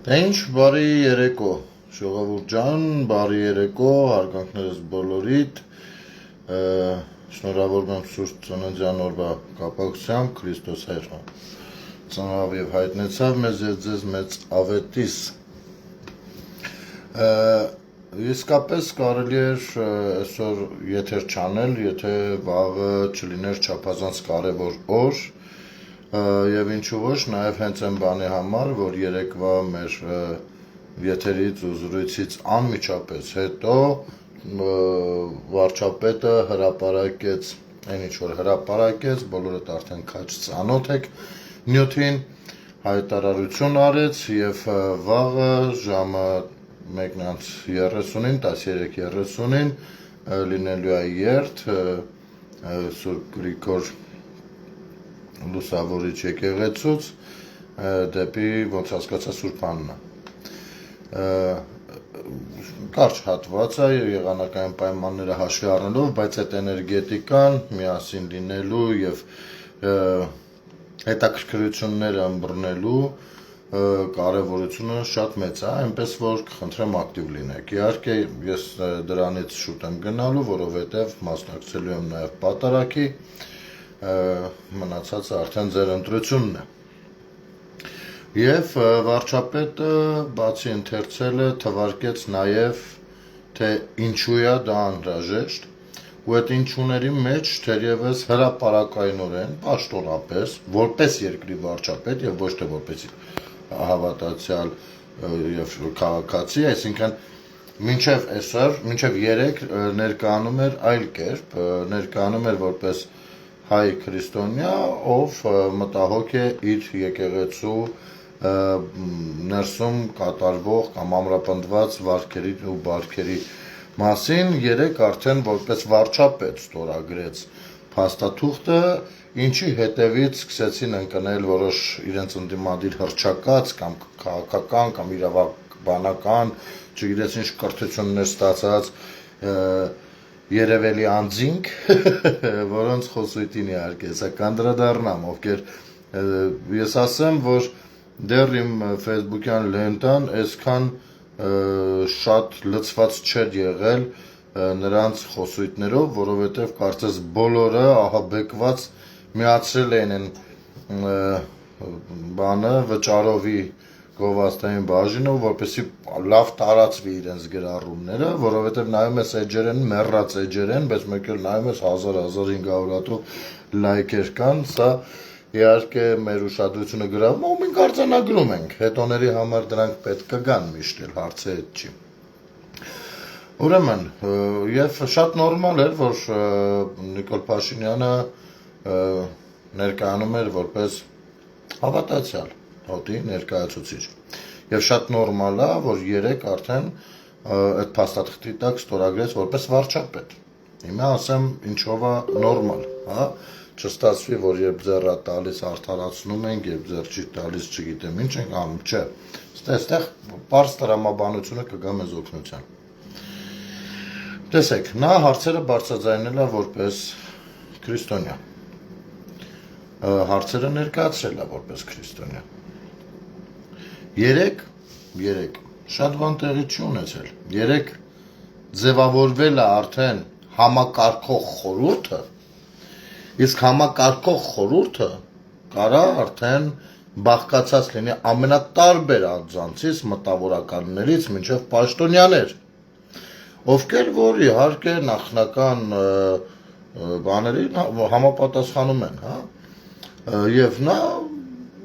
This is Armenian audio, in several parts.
Ինչ բարի երեկո, ժողովուրդ ջան, բարի երեկո, հարգանքներս բոլորիդ, շնորհավորում եմ Սուրբ Ծննդյան օրվա կապակցությամբ, Քրիստոս Հայրը ծնավ եւ հայտնեցավ մեզ եւ ձեզ մեծ ավետիս։ Իսկապես կարելի էր այսօր եթեր չանել, եթե վաղը չլիներ չափազանց կարևոր օր, եւ ինչու ոչ, նաեւ հենց այն բանի համար, որ երեկվա մեր եթերից ու զրույցից անմիջապես հետո վարչապետը հրապարակեց, այն ինչ որ հրապարակեց, բոլորդ արդեն քաջ ծանոթ եք նյութին, հայտարարություն արեց եւ վաղը ժամը 1:30-ին, 13:30-ին լինելու է երթ Սուրբ Գրիգոր Լուսավորիչ եկեղեցուց դեպի ոնց հասկացա Սուրբ Աննա։ Կարճ հատված է եղանակային պայմանները հաշվի առնելով, բայց այդ էներգետիկան միասին լինելու եւ հետաքրքրությունները ըմբռնելու կարևորությունը շատ մեծ է, այնպես որ կխնդրեմ ակտիվ լինեք։ Իհարկե ես դրանից շուտ եմ գնալու, որովհետեւ մասնակցելու եմ նաեւ պատարագի, մնացածը արդեն ձեր ընտրությունն է։ Եվ վարչապետը բացի ընթերցել է, թվարկեց նաև, թե ինչու է դա անհրաժեշտ, ու այդ ինչուների մեջ թերևս հրապարակայնորեն, պաշտոնապես, որպես երկրի վարչապետ եւ ոչ թե որպես հավատացյալ եւ քաղաքացի, այսինքն մինչեւ այսօր, մինչեւ 3 ներկայանում էր այլ կերպ, ներկայանում էր որպես հայ քրիստոնյա, ով մտահոգ է իր եկեղեցու ներսում կատարվող կամ ամրապնդված վարքերի ու բարքերի մասին, 3 արդեն որպես վարչապետ ստորագրեց փաստաթուղթը, ինչի հետևից սկսեցին ընկնել որոշ իրենց ընդդիմադիր հռչակած կամ քաղաքական կամ իրավաբանական, չգիտես ինչ կրթություններ ստացած երևելի անձինք, որոնց խոսույթին իհարկե սա կանդրադառնամ, ովքեր ես ասեմ, որ դեռ իմ Facebook-յան լենտան այսքան շատ լցված չէր եղել նրանց խոսույթներով, որովհետև կարծես բոլորը ահաբեկված միացրել էին այն բանը վճարովի գովազդային բաժինով, որպեսզի լավ տարածվի իրենց գրառումները, որովհետև նայում ես էջերեն, մեռած էջերեն, բայց մեկ էլ նայում ես 1000-1500 լայքեր կան, սա իհարկե մեր ուշադրությունը գրավում, ու մենք արձանագրում ենք, հետոների համար դրանք պետք կգան միշտ էլ, հարցը այդ չի։ Ուրեմն, եւ շատ նորմալ էր, որ Նիկոլ Փաշինյանը ներկայանում էր որպես հավատացյալ հոտի ներկայացուցիչ։ Եւ շատ նորմալ է, որ 3 արդեն այդ փաստաթղթի տակ ստորագրեց որպես վարչապետ։ Հիմա ասեմ ինչով է նորմալ, հա, չստացվի, որ երբ ձեռը տալիս արդարացնում ենք, երբ ձեռ չի տալիս չգիտեմ ինչ ենք անում, չէ։ Այստեղ պարզ տրամաբանությունը կգա մեզ օգնության։ Տեսեք, նա հարցերը բարձրաձայնել է որպես քրիստոնյա։ Հարցերը ներկայացրել է որպես քրիստոնյա։ 3 շատ բան տեղի չի ունեցել։ 3 ձևավորվել է արդեն համակարգող խորհուրդը, իսկ համակարգող խորհուրդը կարա արդեն բաղկացած լինի ամենատարբեր անձանցից, մտավորականներից մինչև պաշտոնյաներ, ովքեր որ իհարկե նախնական բաներին համապատասխանում են, հա, եւ նա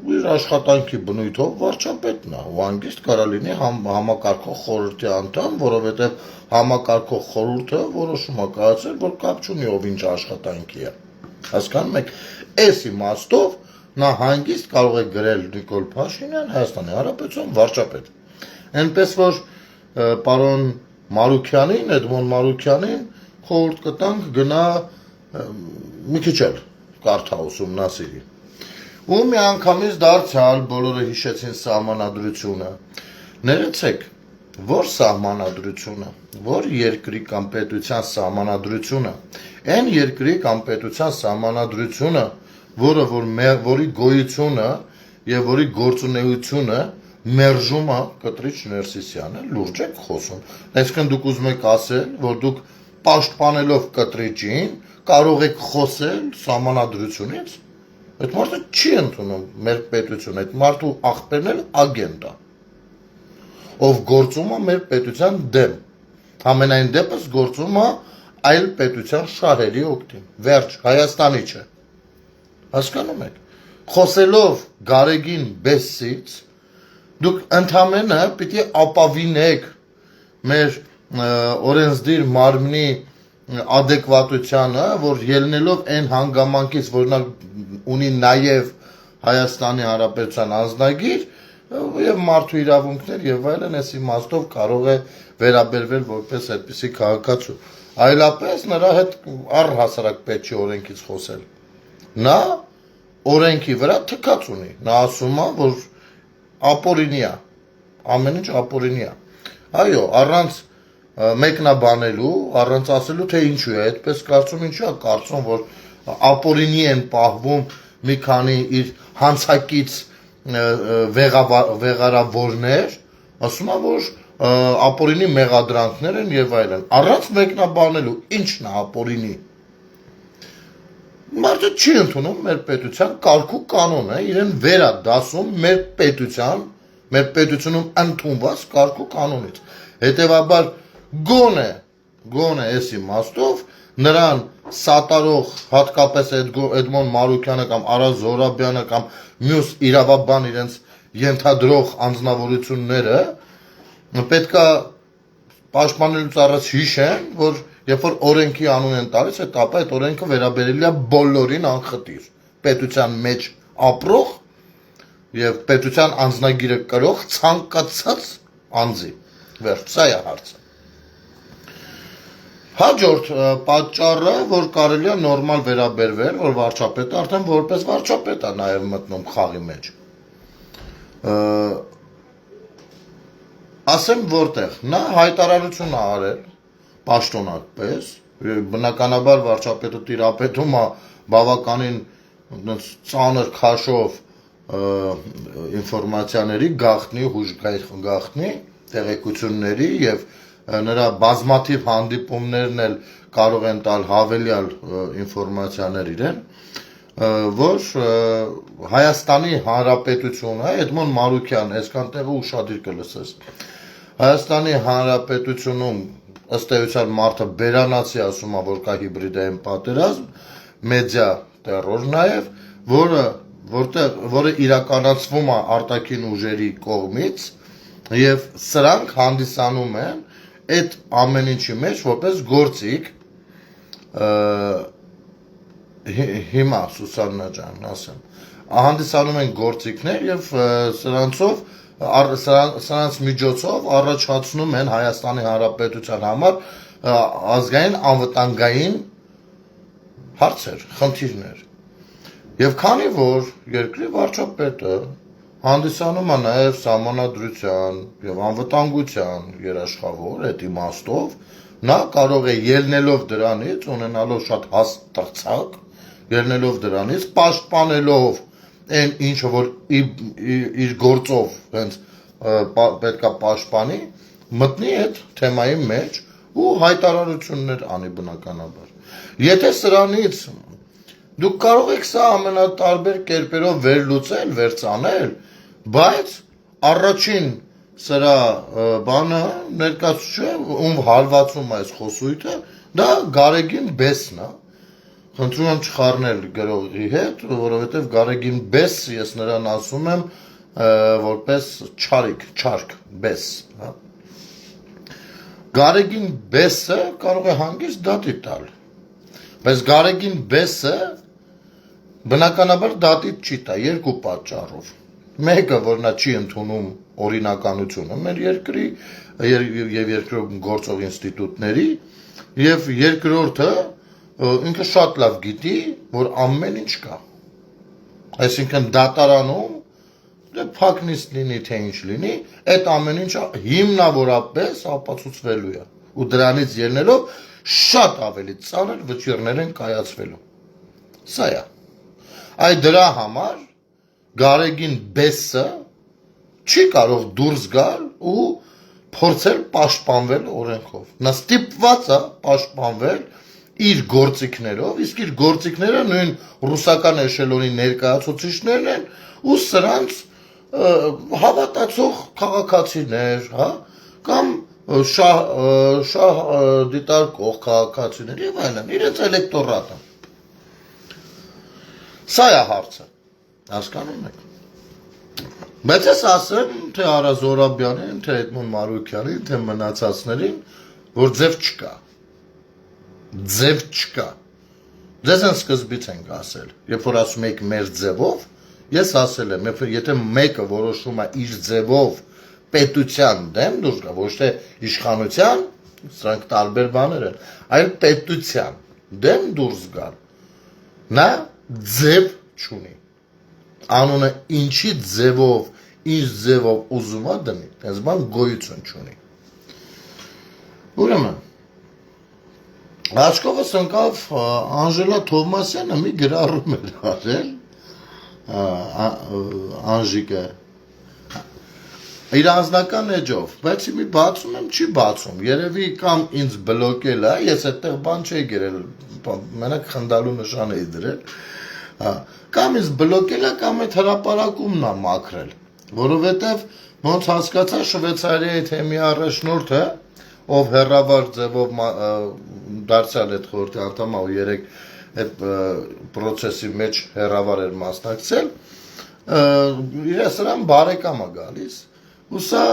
իր աշխատանքի բնույթով վարչապետն է, ու հանգիստ կարա լինի համակարգող խորհրդի անդամ, որովհետեւ համակարգող խորհուրդը որոշում է կայացրել, որ կապ չունի ով ինչ աշխատանքի է։ Հասկանում եք, այս իմաստով նա հանգիստ կարող է գրել Նիկոլ Փաշինյան Հայաստանի Հանրապետության վարչապետ։ Այնպես որ պարոն Մարուքյանին, Էդմոն Մարուքյանին խորհուրդ կտանք գնա մի քիչ էլ կարդա ուսումնասիրի։ Ու միանգամից դարձյալ բոլորը հիշեցին սահմանադրությունը։ Ներեցեք, որ սահմանադրությունը, որ երկրի կամ պետության սահմանադրությունը, այն երկրի կամ պետության սահմանադրությունը, որի գոյությունը եւ որի գործունեությունը մերժումը կտրիչ Ներսիսյանը լուրջ եք խոսում։ Այսինքն դուք ուզում եք ասել, որ դուք պաշտպանելով կտրիչին կարող եք խոսել սահմանադրությունից։ Այդ մարդը չի ընդունում մեր պետությունը, այդ մարդու աղբերն էլ ագենտ է, ով գործում է մեր պետության դեմ, ամենայն դեպս գործում է այլ պետության շահերի օգտին, վերջ, Հայաստանի չէ, հասկանում եք, խոսելով Գարեգին Բեսից, դուք ընդամենը պիտի ապավինեք մեր օրենսդիր մարմնի adekvatությանը, որ ելնելով այն հանգամանքից, որ նա ունի նաև Հայաստանի Հանրապետության անձնագիր եւ մարդու իրավունքներ եւ այլն, այս իմաստով կարող է վերաբերվել որպես այդպիսի քաղաքացու։ Այլապես նրա հետ առհասարակ պետք չի օրենքից խոսել։ Նա օրենքի վրա թքած ունի։ Նա ասում է, որ ապօրինի է, ամեն ինչ ապօրինի է։ Այո, առանց մեկնաբանելու, առանց ասելու, թե ինչու է, այդպես կարծում, ինչու է կարծում, որ ապօրինի են պահվում մի քանի իր հանցակից վեղարավորներ, ասում է, որ ապօրինի մեղադրանքներ են եւ այլն, առանց մեկնաբանելու, ինչն է ապօրինի։ Մարդը չի ընդունում մեր պետության կարգ ու կանոնը, իրեն վեր է դասում մեր պետությունում ընդունված կարգ ու կանոնից։ Հետևաբար գոնե այս իմաստով նրան սատարող հատկապես Էդմոն Մարուկյանը կամ Արա Զոհրաբյանը կամ մյուս իրավաբան իրենց ենթադրող անձնավորությունները պետքա պաշտպանելուց առաջ հիշեն, որ երբ որ օրենքի անուն են տալիս, ապա այդ օրենքը վերաբերելի է բոլորին անխտիր, պետության մեջ ապրող եւ պետության անձնագիրը կրող ցանկացած անձի։ Վերջ, սա է հարցը։ Հաջորդ պատճառը, որ կարելի է նորմալ վերաբերվել, որ վարչապետը արդեն որպես վարչապետ է նաև մտնում խաղի մեջ։ Ասեմ որտեղ, նա հայտարարություն է արել, պաշտոնապես, բնականաբար վարչապետը տիրապետում է բավականին ծանր քաշով ինֆորմացիաների գաղտնի, գաղտնի տեղեկությունների եւ նրա բազմաթիվ հանդիպումներն էլ կարող են տալ հավելյալ ինֆորմացիաներ իրեն, որ Հայաստանի Հանրապետությունը, Էդմոն Մարուկյան, այսքան տեղը ուշադիր կլսես, Հայաստանի Հանրապետությունում ըստ էության մարդը բերանացի ասում է, որ կա հիբրիդային պատերազմ, մեդիա տերոր նաեւ, որը իրականացվում է արտաքին ուժերի կողմից եւ սրանք հանդիսանում են այդ ամեն ինչի մեջ որպես գործիք հիմա Սուսաննա ջան ասեմ հանդիսանում են գործիքներ եւ սրանց միջոցով առաջացնում են Հայաստանի Հանրապետության համար ազգային անվտանգային հարցեր, խնդիրներ։ Եվ քանի որ երկրի վարչապետը հանդիսանում է նաև սահմանադրության եւ անվտանգության երաշխավոր այդ իմաստով, նա կարող է ելնելով դրանից, ունենալով շատ հաստ տղցակ, ելնելով դրանից, պաշտպանելով այն ինչը որ իր գործով հենց պետքա պաշտպանի, մտնի այդ թեմայի մեջ ու հայտարարություններ անի բնականաբար։ Եթե սրանից դուք կարող եք սա ամենատարբեր կերպերով վերլուծել, վերցանել, բայց առաջին սրա բանը ներկայացուցիչ ում հարվածում այս խոսույթը, դա Գարեգին Բեսն է։ Խնդրում եմ չխառնել գրողի հետ, որովհետև Գարեգին Բես, ես նրան ասում եմ որպես չարք, Բես, հա։ Գարեգին Բեսը կարող է հանգիստ դատի տալ, բայց Գարեգին Բեսը բնականաբար դատի չի տա երկու պատճառով։ Մեկը, որ նա չի ընդունում օրինականությունը մեր երկրի եւ երկրում գործող ինստիտուտների, եւ երկրորդը ինքը շատ լավ գիտի, որ ամեն ինչ կա։ Այսինքն դատարանում դե փակնիստ լինի թե ինչ լինի, այդ ամեն ինչը հիմնավորապես ապացուցվելու է։ Ու դրանից ելնելով շատ ավելի ծանր վճիռներ են կայացվելու։ Սա է։ Այդ դրա համար Գարեգին Բեսը չի կարող դուրս գալ ու փորձել պաշտպանվել օրենքով։ Նա ստիպված է պաշտպանվել իր գործիքներով, իսկ իր գործիքները նույն ռուսական էշելոնի ներկայացուցիչներն են ու սրանց հավատացող քաղաքացիներ, հա, կամ շահ դիտարկող քաղաքացիներ եւ այլն, իրենց էլեկտորատը։ Սա է հարցը։ Հասկանում եք։ Բայց ես ասեմ, թե Արա Զորաբյանին, թե Էդմոն Մարուկյանին, թե մնացածներին, որ ձև չկա։ Ձև չկա։ Ձեզ են սկզբից ենք ասել, երբ որ ասում եք մեր ձևով, ես ասել եմ, եթե մեկը որոշում է իր ձևով պետության դեմ դուրս գա, ոչ թե իշխանության, սրանք տարբեր բաներ են, այլ պետության դեմ դուրս գալ, նա ձև չունի։ Անունը ինչի ձևով, ինչ ձևով ուզում է դնի, այս բան գոյություն չունի։ Ուրեմն, աչքովս ընկավ Անժելա Թովմասյանը մի գրառում էր արել, Անժիկը, իր անձնական էջով, բայց մի բացում եմ, չի բացում, երևի կամ ինձ բլոկել է, ես այդտեղ բան չէի գրել, մենակ խնդալու նշան էի դրել, կամ ինձ բլոկել է, կամ այդ հրապարակումն է մաքրել, որովհետև ոնց հասկացա Շվեյցարիայի թեմի առաջնորդը, ով հեռավար ձևով դարձյալ այդ խորհրդի անդամ ու երեք այդ պրոցեսի մեջ հեռավար էր մասնակցել, իր սրան բարեկամ է գալիս, ու սա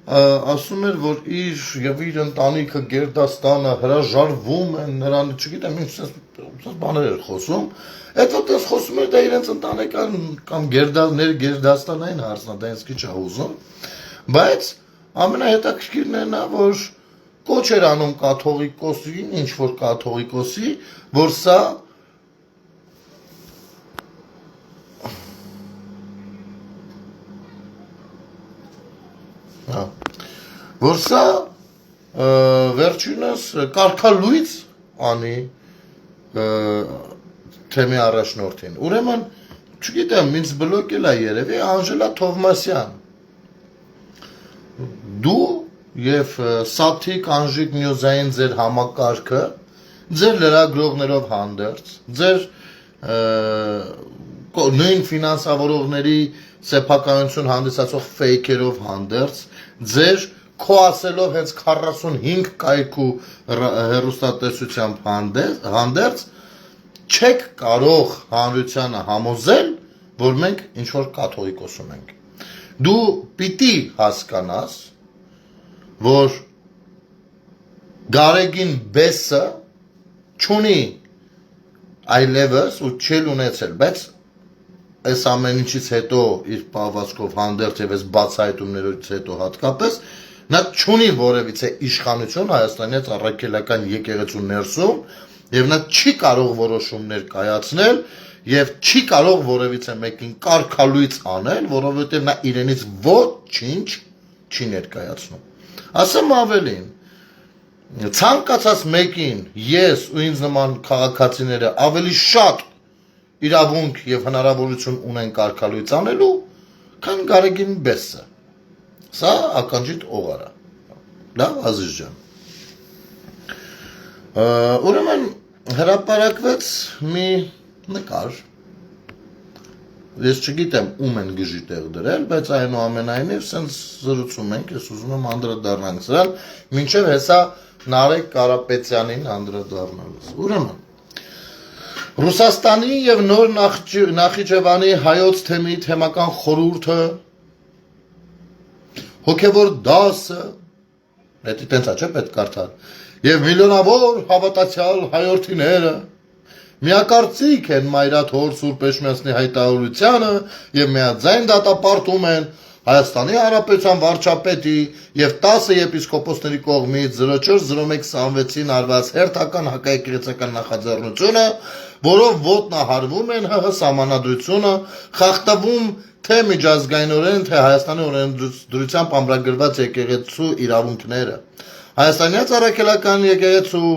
ասում էր, որ իր եւ իր ընտանիքը Գերդաստանը հրաժարվում են նրան, չգիտեմ, ինչ բաներ էր խոսում, այդ որտես խոսում էր դա իրենց ընտանեկան կամ Գերդաստանային հարցն է, դա ինձ քիչ է ուզում, բայց ամենահետաքրքիրն է նա, որ կոչ էր անում կաթողիկոսին, ինչ որ կաթողիկոսի, որ սա որ սա վերջինս կարգալույծ անի թեմի առաջնորդին։ Ուրեմն, չգիտեմ, ինձ բլոկել է երևի Անժելա Թովմասյան։ Դու եւ Սաթիկ Անժիկ Նյուզային ձեր համակարգը, ձեր լրագրողներով հանդերձ, ձեր նույն ֆինանսավորողների սեփականություն հանդիսացող ֆեյքերով հանդերձ, ձեր քոասելով հենց 45 կայքու հեռուստատեսությամբ հանդերձ չեք կարող հանրությանը համոզել, որ մենք ինչ-որ կաթողիկոսում ենք։ Դու պիտի հասկանաս, որ Գարեգին Բեսը չունի այլևս ու չել ունեցել, բայց այս ամեն ինչից հետո իր պահվածքով հանդերձ եւ այս բացահայտումներից հետո հատկապես նա չունի որևիցե իշխանություն Հայաստանի առաքելական եկեղեցու ներսում եւ նա չի կարող որոշումներ կայացնել եւ չի կարող որևիցե մեկին կարգալույծ անել, որովհետեւ նա իրենից ոչինչ չի ներկայացնում։ Ասեմ ավելին, ցանկացած մեկին ես ու ինձ նման քաղաքացիները ավելի շատ իրավունք եւ հնարավորություն ունեն կարգալույծ անելու, քան Գարեգին Բեսը։ Սա ականջիդ օղար է։ Լավ, Ազիզ ջան։ Ուրեմն հրապարակվեց մի նկար։ Ես չգիտեմ ում են գժի տեղ դրել, բայց այնուամենայնիվ սենց զրուցում ենք, ես ուզում եմ անդրադառնանք սրան, մինչև հեսա Նարեկ Կարապետյանին անդրադառնալուց։ Ուրեմն Ռուսաստանի եւ Նոր Նախիջևանի հայոց թեմի թեմական խորհուրդը հոգևոր դասը դա տենց է, չէ՞ պետք կարդալ։ Եվ միլիոնավոր հավատացյալ հայորդիները միակարծիք են Մայրաթոր Սուրբ Էջմիածնի հայտարարությանը եւ միաձայն դատապարտում են Հայաստանի Հանրապետության վարչապետի եւ 10 եպիսկոպոսների կողմից 04-01-26-ին արված հերթական հակաեկեղեցական նախաձեռնությունը, որով ոտնահարվում են ՀՀ սահմանադրությունը, խախտվում թե միջազգայինորեն, թե Հայաստանի օրենսդրությամբ ամրագրված եկեղեցու իրավունքները։ Հայաստանի առաքելական եկեղեցու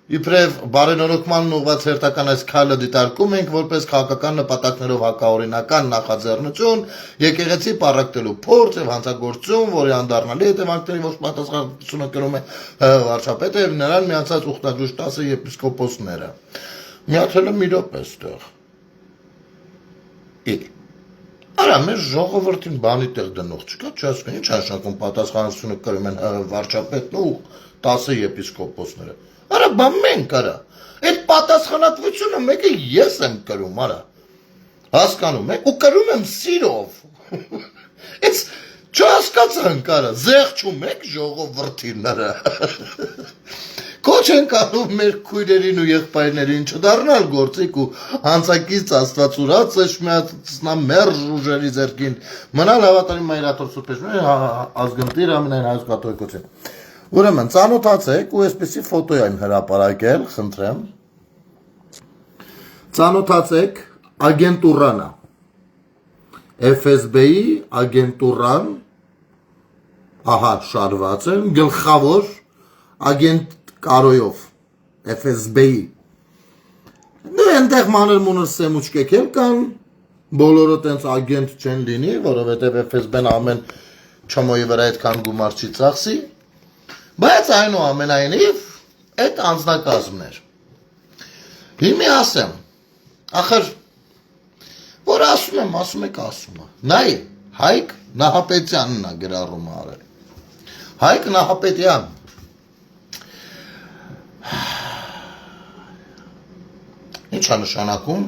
Իբրև բարենորոգման ուղղված հերթական այս քայլը դիտարկում ենք որպես քաղաքական նպատակներով հակաօրինական նախաձեռնություն, եկեղեցի պառակտելու փորձ եւ հանցագործություն, որի անդառնալի հետևանքների ոչ պատասխանատվությունը կրում է վարչապետը եւ նրան միացած ուխտագուշ 10 եպիսկոպոսները։ Միացել եմ մի րոպե այստեղ։ Արա մեր ժողովրդին բանի տեղ դնող չկա, չասկան, ինչ նշանակում պատասխանատվությունը կրում են վարչապետն ու 10 եպիսկոպոսները։ Արա բա մենք արա։ Այդ պատասխանատվությունը մեկը ես եմ կրում, արա։ Հասկանում եք, ու կրում եմ սիրով։ Այս չհասկացանք արա, զեղչում եք ժողովրդին արա։ Կոչ ենք անում մեր քույրերին ու եղբայրներին չդառնալ գործիք ու հանցակից աստվածուրաց շմիացնա մերժ ուժերի ձեռքին մնալ հավատարիմ մայրաթոր սուրբեջներ ազգընտիր ամենայն հայոց կաթողիկոսին։ Ուրեմն ծանոթացեք ու այսպեսի ֆոտո եմ հրապարակել, խնդրեմ։ Ծանոթացեք ագենտուրանը։ FSB-ի ագենտուրան ահա շարված են գլխավոր ագենտ Կարոյով, FSB-ի։ Դու ենտեղ մանր մունր սեմուչկեք էլ կան, բոլորը տենց ագենտ չեն լինի, որովհետև FSB-ն ամեն չմոյի վրա այդքան գումար չի ծախսի, բայց այնուամենայնիվ այդ անձնակազմներ։ Հիմի ասեմ, ախր, որ ասում եք ասում է, նայ, Հայկ Նահապետյանն է գրառում արել։ Հայկ Նահապետյան Ինչ է նշանակում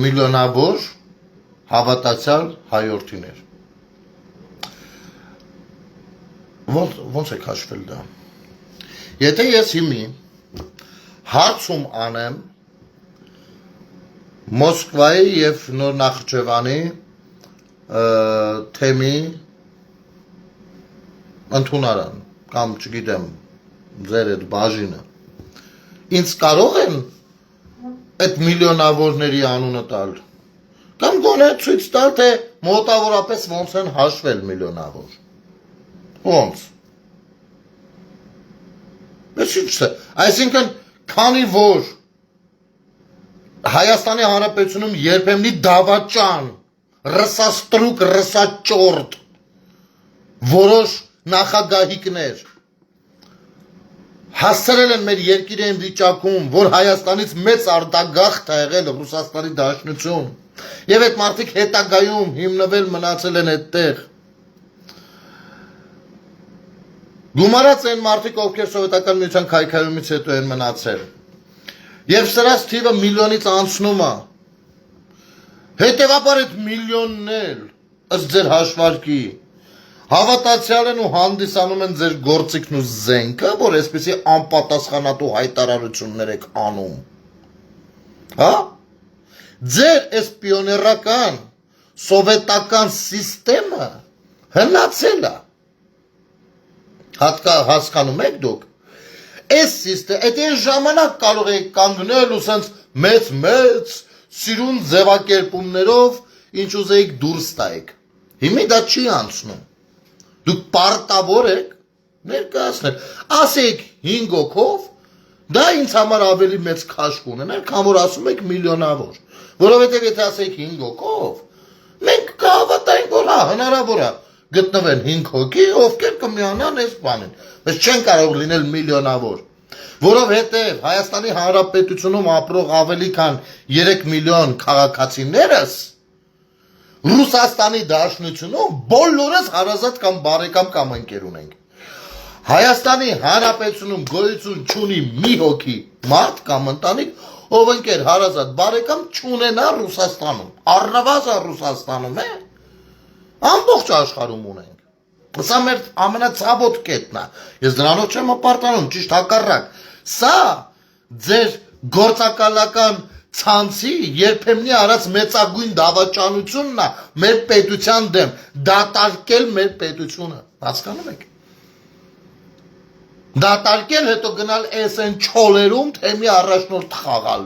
միլիոնավոր հավատացյալ հայորդիներ։ Ոնց է քաշվել դա։ Եթե ես հիմի հարցում անեմ Մոսկվայի եւ Նոր Նախճեվանի թեմի ընդունարան կամ չգիտեմ ձեր այդ բաժինը ինձ կարող են այդ միլիոնավորների անունը տալ կամ գոնե ցույց տալ թե մոտավորապես ոնց են հաշվել միլիոնավոր ոնց այսինքն քանի որ Հայաստանի Հանրապետությունում երբեմնի դավաճան ռսաստրուկ ռսաճորտ որոշ նախագահիկներ հասցրել են մեր երկիրային վիճակում, որ Հայաստանից մեծ արտագաղթ է եղել Ռուսաստանի Դաշնություն եւ այդ մարդիկ հետագայում հիմնվել մնացել են այդտեղ։ Գումարած են մարդիկ, ովքեր սովետական միության քայքայումից հետո են մնացել։ Եվ սրանց թիվը միլիոնից անցնում է։ Հետևաբար այդ միլիոնն էլ ըստ ձեր հաշվարկի հավատացյալ են ու հանդիսանում են ձեր գործիքն ու զենքը, որ այսպեսի անպատասխանատու հայտարարություններ եք անում։ Հա? Ձեր այս պիոներական սովետական սիստեմը հնացել է։ Հասկանում եք դուք։ Այս սիստեմ, այդ այն ժամանակ կարող եք կանգնել ու սենց մեծ սիրուն ձևակերպումներով ինչ ուզեիք դուրս տայիք։ Հիմի դա չի անցնում։ Դուք պարտավոր եք ներկայացնել։ Ասեք 5 հոգով, դա ինձ համար ավելի մեծ քաշ կունենար, քան որ ասում եք միլիոնավոր։ Որովհետև եթե ասեք 5 հոգով, մենք կհավատայինք, որ հա հնարավոր է գտնվեն 5 հոգի, ովքեր կմիանան այս բանին, բայց չեն կարող լինել միլիոնավոր, որովհետև Հայաստանի Հանրապետությունում ապրող ավելի քան 3 միլիոն քաղաքացիներս Ռուսաստանի Դաշնությունում բոլորս հարազատ կամ բարեկամ կամ ընկեր ունենք։ Հայաստանի Հանրապետությունում գոյություն չունի մի հոգի մարդ կամ ընտանիք, ով ընկեր հարազատ բարեկամ չունենա Ռուսաստանում, առնվազն Ռուսաստանում է, ամբողջ աշխարհում ունենք։ Սա մեր ամենացավոտ կետն է։ Ես դրանով չեմ ապարտանում, ճիշտ հակառակ։ Սա ձեր գործակալական ցանցի երբեմնի արած մեծագույն դավաճանությունն է մեր պետության դեմ, դատարկել մեր պետությունը, հասկանում եք։ Դատարկել հետո գնալ էսեն չոլերում թեմի առաջնորդ խաղալ։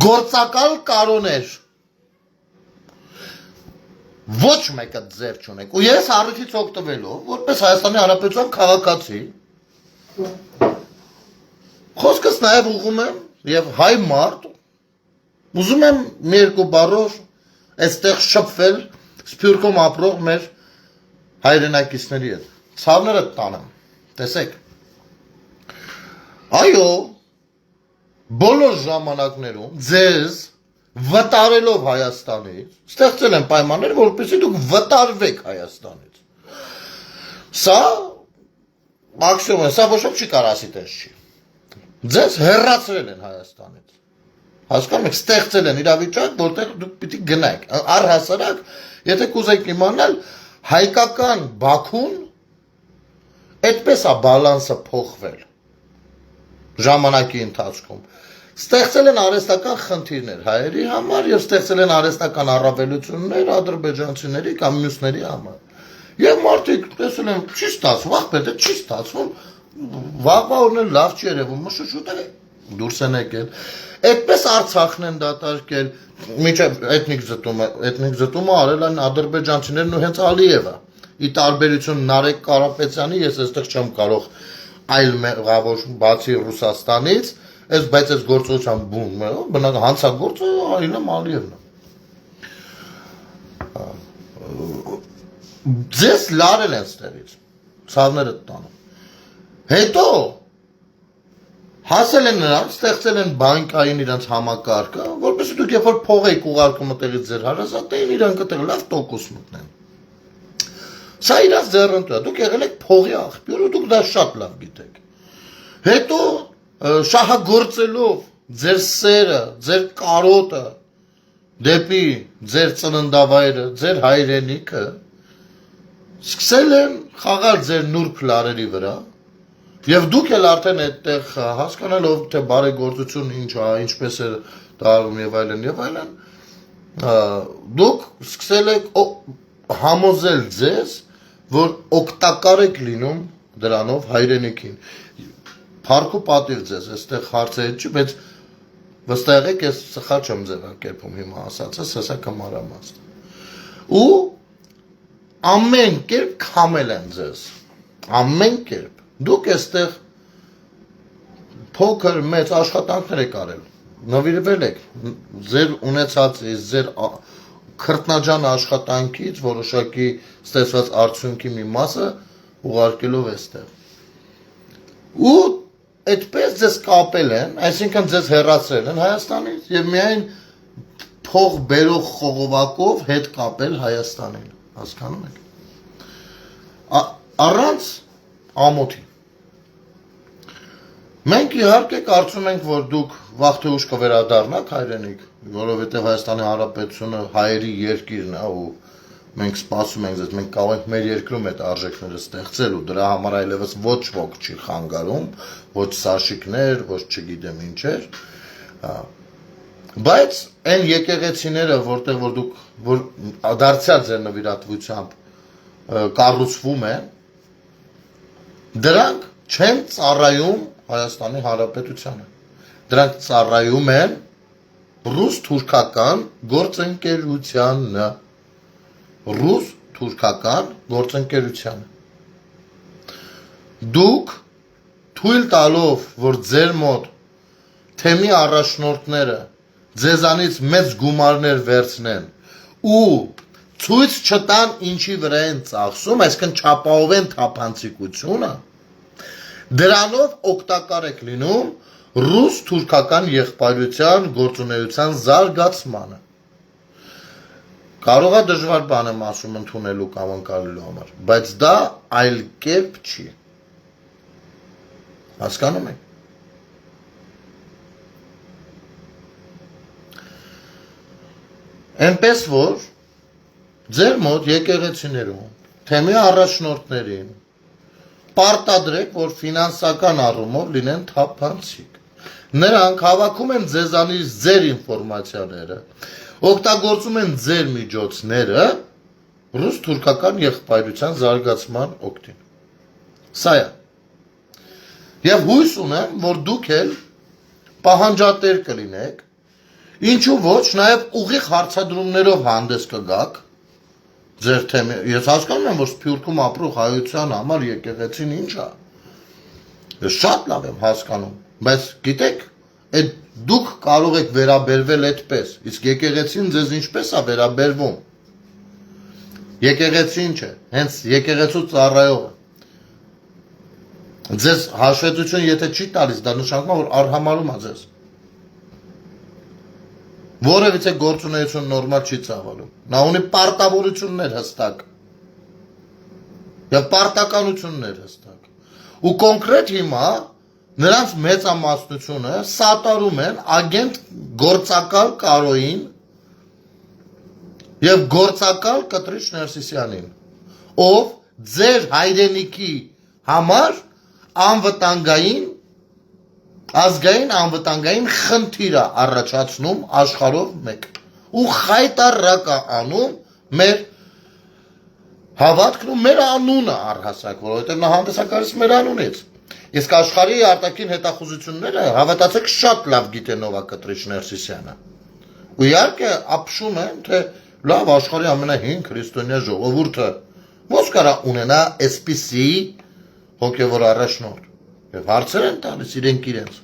Գործակալ կարոներ։ ոչ մեկը ձեր չունեք։ Ու ես առիթից օգտվելով, որպես Հայաստանի Հանրապետության քաղաքացի, խոսքս նաև ուղղում եմ եւ հայ մարդ, ուզում եմ մի երկու բառով այստեղ շփվել Սփյուռքում ապրող մեր հայրենակիցների հետ։ Ցավները տանեմ։ Տեսեք։ Այո, բոլոր ժամանակներում ձեզ վտարելով Հայաստանից, ստեղծել են պայմաններ, որպեսզի դուք վտարվեք Հայաստանից։ Սա մաքսիմում է, սա ոչ ոք չի կարող ասի տես չի։ Ձեզ հեռացրել են Հայաստանից։ Հասկանում եք, ստեղծել են իրավիճակ, որտեղ դուք պիտի գնաք։ Առհասարակ, եթե կուզեք իմանալ, հայկական Բաքուն այդպես է բալանսը փոխվել ժամանակի ընթացքում։ Ստեղծել են արհեստական խնդիրներ հայերի համար եւ ստեղծել են արհեստական առավելություններ ադրբեջանցիների կամ մյուսների համար։ Եվ մարդիկ տեսել են, չի ստացվում, ախպետ է, չի ստացվում, վաղվա օրն լավ չի երևում, շուտ է դուրս են եկել։ Այդպես Արցախն են դատարկել, մինչև էթնիկ զտումը արել են ադրբեջանցիներն ու հենց Ալիևը։ Ի տարբերություն Նարեկ Կարապետյանի, ես այստեղ չեմ կարող այլ մեղավոր բացի Ռուսաստանից, բայց այս գործողության բնական հանցագործը Իլհամ Ալիևն է։ Ձեզ լարել են ստերից, ցավները տանում։ Հետո հասել են նրանց, ստեղծել են բանկային իրենց համակարգը, որպեսզի դուք երբ որ փող եք ուղարկում այդտեղից ձեր հարազատներին, իրանք այդտեղ լավ տոկոս մտնեն։ Սա իրաց ձեռնտու է, դուք եղել եք փողի աղբյուր ու դուք դա շատ լավ գիտեք։ Հետո շահագործելով ձեր սերը, ձեր կարոտը դեպի ձեր ծննդավայրը, ձեր հայրենիքը, սկսել են խաղալ ձեր նուրբ լարերի վրա, եւ դուք էլ արդեն այդտեղ հասկանալով թե բարեգործություն ինչ է, ինչպես է դառնում եւ այլն, դուք սկսել եք համոզել ձեզ, որ օգտակար եք լինում դրանով հայրենիքին։ Փառք ու պատիվ ձեզ, այստեղ հարցը չի, բայց վստահ եք, ես սխալ չեմ ձևակերպում հիմա ասածս, հեսա կմարամաստ։ Ու ամեն կերպ քամել են ձեզ, ամեն կերպ։ Դուք այստեղ փոքր մեծ աշխատանքներ եք արել, նվիրվել եք ձեր ունեցածից, ձեր քրտնաջան աշխատանքից որոշակի ստեղծված արդյունքի մի մասը ուղարկելով այստեղ։ Ու այդպես ձեզ կապել են, այսինքն ձեզ հեռացրել են Հայաստանից եւ միայն փող բերող խողովակով հետ կապել Հայաստանին, հասկանում եք։ Առանց ամոթի։ Մենք իհարկե կարծում ենք, որ դուք վաղ թե ուշ կվերադառնաք հայրենիք, որովհետև Հայաստանի Հանրապետությունը հայերի երկիրն է ու մենք սպասում ենք ձեզ, մենք կարող ենք մեր երկրում այդ արժեքները ստեղծել ու դրա համար այլևս ոչ ոք չի խանգարում, ոչ սաշիկներ, ոչ չգիտեմ ինչեր, բայց այն եկեղեցիները, որտեղ որ դուք որ դարձյալ ձեր նվիրատվությամբ կառուցվում են, դրանք չեն ծառայում Հայաստանի Հանրապետությանը, դրանք ծառայում են ռուս-թուրքական գործընկերությանը, ռուս-թուրքական գործընկերությանը։ Դուք թույլ տալով, որ ձեր մոտ թեմի առաջնորդները ձեզանից մեծ գումարներ վերցնեն ու ցույց չտան ինչի վրա են ծախսում, այսինքն չապահովեն թափանցիկությունը, դրանով օգտակար եք լինում ռուս-թուրքական եղբայրության գործունեության զարգացմանը։ Կարող է դժվար բան եմ ասում ընդունելու կամ անցալու համար, բայց դա այլ կերպ չի։ Հասկանում եք։ Այնպես որ ձեր մոտ եկեղեցիներում թեմի առաջնորդներին պարտադրեք, որ ֆինանսական առումով լինեն թափանցիկ։ Նրանք հավաքում են ձեզանից ձեր ինֆորմացիաները, օգտագործում են ձեր միջոցները ռուս-թուրքական եղբայրության զարգացման օգտին։ Սա է։ Եվ հույս ունեմ, որ դուք էլ պահանջատեր կլինեք, ինչու ոչ, նաև ուղիղ հարցադրումներով հանդես կգաք, ձեր թեմը։ Ես հասկանում եմ, որ Սփյուռքում ապրող հայության համար եկեղեցին ինչ է։ Ես շատ լավ եմ հասկանում, բայց գիտեք, այդ դուք կարող եք վերաբերվել այդպես, իսկ եկեղեցին ձեզ ինչպես է վերաբերվում։ Եկեղեցին չէ, հենց եկեղեցու ծառայողը։ Ձեզ հաշվետվություն եթե չի տալիս, դա նշանակում է, որ արհամարում է ձեզ։ Որևիցե գործունեություն նորմալ չի ծավալում։ Նա ունի պարտավորություններ հստակ։ Եվ պարտականություններ հստակ։ Ու կոնկրետ հիմա նրանց մեծամասնությունը սատարում են ագենտ գործակալ Կարոյին եւ գործակալ Կտրիչ Ներսիսյանին, ով ձեր հայրենիքի համար անվտանգային ազգային անվտանգային խնդիր է առաջացնում աշխարհով մեկ ու խայտարակ է անում մեր հավատքն ու մեր անունը առհասարակ, որովհետև նա հանդես է գալիս մեր անունից։ Իսկ աշխարհի արտաքին հետախուզությունները հավատացեք շատ լավ գիտեն ով է Կտրիչ Ներսիսյանը։ Ու իհարկե ապշում են, թե լավ աշխարհի ամենահին քրիստոնյա ժողովուրդը ո՞ց կարա ունենա այսպիսի հոգևոր առաջնորդ։ Եվ հարցեր են տալիս իրենք իրենց։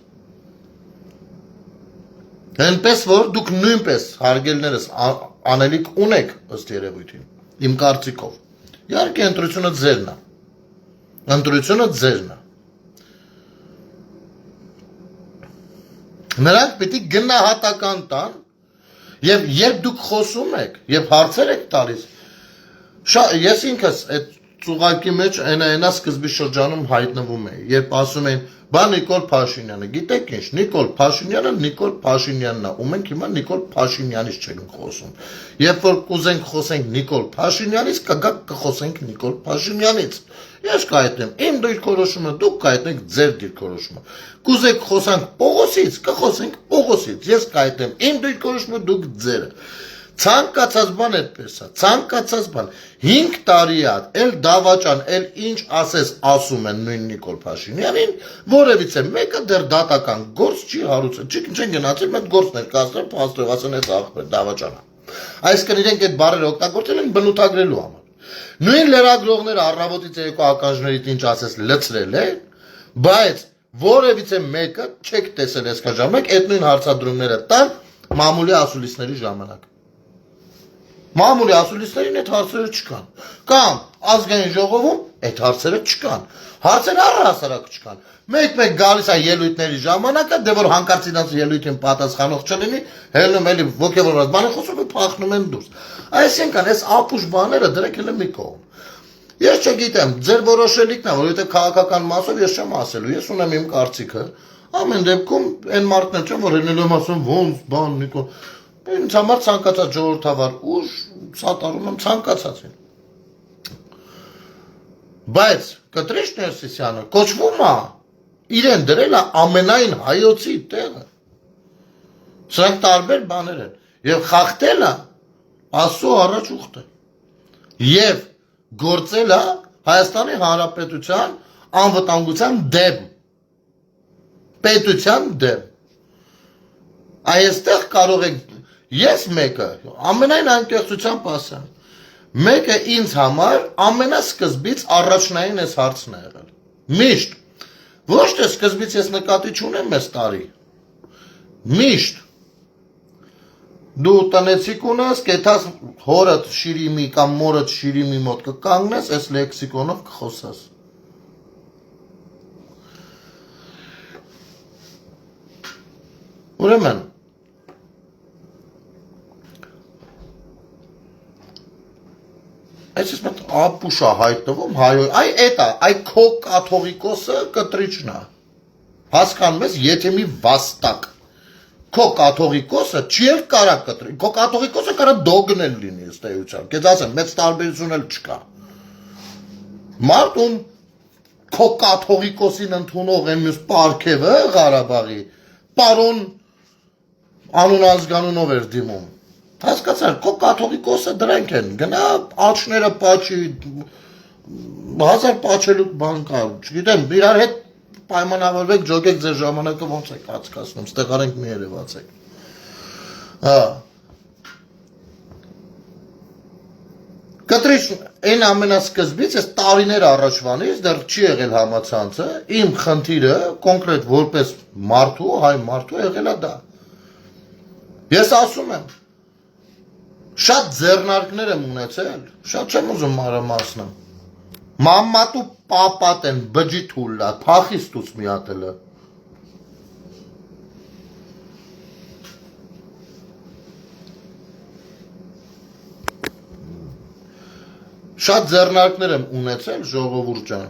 Այնպես որ դուք նույնպես հարգելներս անելիք ունեք ըստ երևույթին, իմ կարծիքով։ Իհարկե ընտրությունը ձերն է։ Ընտրությունը ձերն է։ Նրանք պիտի գնահատական տան եւ երբ դուք խոսում եք եւ հարցեր եք տալիս, ես ինքս այդ ծուղակի մեջ այնա սկզբի շրջանում հայտնվում է, երբ ասում են, բա Նիկոլ Փաշինյանը, գիտեք ինչ, Նիկոլ Փաշինյանն է, ու մենք հիմա Նիկոլ Փաշինյանից չենք խոսում։ Երբ որ կուզենք խոսենք Նիկոլ Փաշինյանից, կգաք կխոսենք Նիկոլ Փաշինյանից։ Ես կհայտնեմ իմ դիրքորոշումը, դուք կհայտնեք ձեր դիրքորոշումը։ Կուզեք խոսանք Պողոսից, կխոսենք Պողոսից։ Ես կհայտնեմ իմ դիրքորոշումը, դուք ձերը։ Ցանկացած բան այդպես է, ցանկացած բան 5 տարի է, էլ դավաճան, էլ ինչ ասես ասում են նույն Նիկոլ Փաշինյանին, որևիցե մեկը դեռ դատական գործ չի հարուցել, չեն գնացել, մեկ գործ ներկայացնել, փաստով ասեն այս աղբեր դավաճանը։ Այսինքն իրենք այդ բառերը օգտագործել են բնութագրելու համար։ Նույն լրագրողները առավոտից երեկո ականջներից ինչ ասես լցրել են, բայց որևիցե մեկը չեք տեսել այսքան ժամանակ այդ նույն հարցադրումները տան մամուլի ասուլիսների ժամանակ։ Մամուլի ասուլիսներին այդ հարցերը չկան, կամ ազգային ժողովում այդ հարցերը չկան, հարցերը առհասարակ չկան, մեկ գալիս է ելույթների ժամանակը, դե որ հանկարծ իրենց ելույթին պատասխանող չլինի, հելնում էլի ոգևորված բան են խոսում ու փախնում են դուրս, այսինքն այս ապուշ բաները դրեք էլ մի կողմ, ես չգիտեմ, ձեր որոշելիքն է, որովհետև քաղաքական մասով ես չեմ ասելու, ես ունեմ իմ կարծիքը, ամեն դեպքում այն մարդն չեմ, որ հենելու եմ ասում, ոնց բան Նիկոլ Ինձ համար ցանկացած ժողովրդավար ուժ սատարում եմ ցանկացածին։ Բայց Կտրիչ Ներսիսյանը կոչվում է, իրեն դրել է ամենայն հայոցի տեղը։ Սրանք տարբեր բաներ են։ Եվ խախտել է Աստծո առաջ ուխտը։ Եվ գործել է Հայաստանի Հանրապետության անվտանգության դեմ։ Պետության դեմ։ Այստեղ կարող եք Ես մեկը, ամենայն անկեղծությամբ ասեմ, մեկը ինձ համար ամենասկզբից առաջնային ես հարցն է եղել։ Միշտ, ոչ թե սկզբից ես նկատի չունեմ ես տարի, միշտ, դու տնեցիկ ունես, կեթաս հորդ շիրիմի կամ մորդ շիրիմի մոտ կկանգնես, ես լեքսիկոնով կխոսաս։ Ուրեմն, Այս մոտ ապուշ է հայտնվում հայոց, այ քո կաթողիկոսը Կտրիչն է, հասկանում ես, եթե մի վաստակ, քո կաթողիկոսը չի էլ կարա Կտրիչ, քո կաթողիկոսը կարա դոգնել լինի ըստ էության, կեզ ասեմ, մեծ տարբերություն էլ չկա, մարդ ում քո կաթողիկոսին ընդունող են մյուս պարգևը Ղարաբաղի, պարոն անուն ազգանունով էր դիմում, Հասկացար, քո կաթողիկոսը դրանք են, գնա աչները պաչի, 1000 պաչելու բան կա, չգիտեմ, իրար հետ պայմանավորվեք, ջոգեք ձեր ժամանակը ոնց եք անցկացնում, ստեղ արենք մի երևացեք։ Կտրիշ այն ամենասկզբից այս տարիներ առաջվանից դեռ չի եղել համացանցը, իմ խնդիրը կոնկրետ որպես մարդու, հայ մարդու եղել է դա։ Ես ասում եմ, շատ ձեռնարկներ եմ ունեցել, շատ չեմ ուզում մանրամասնել։ Մամմատու պապատ են բջի թուլլա, փախից տուց միատելը։ Շատ ձեռնարկներ եմ ունեցել ժողովուրդ ջան,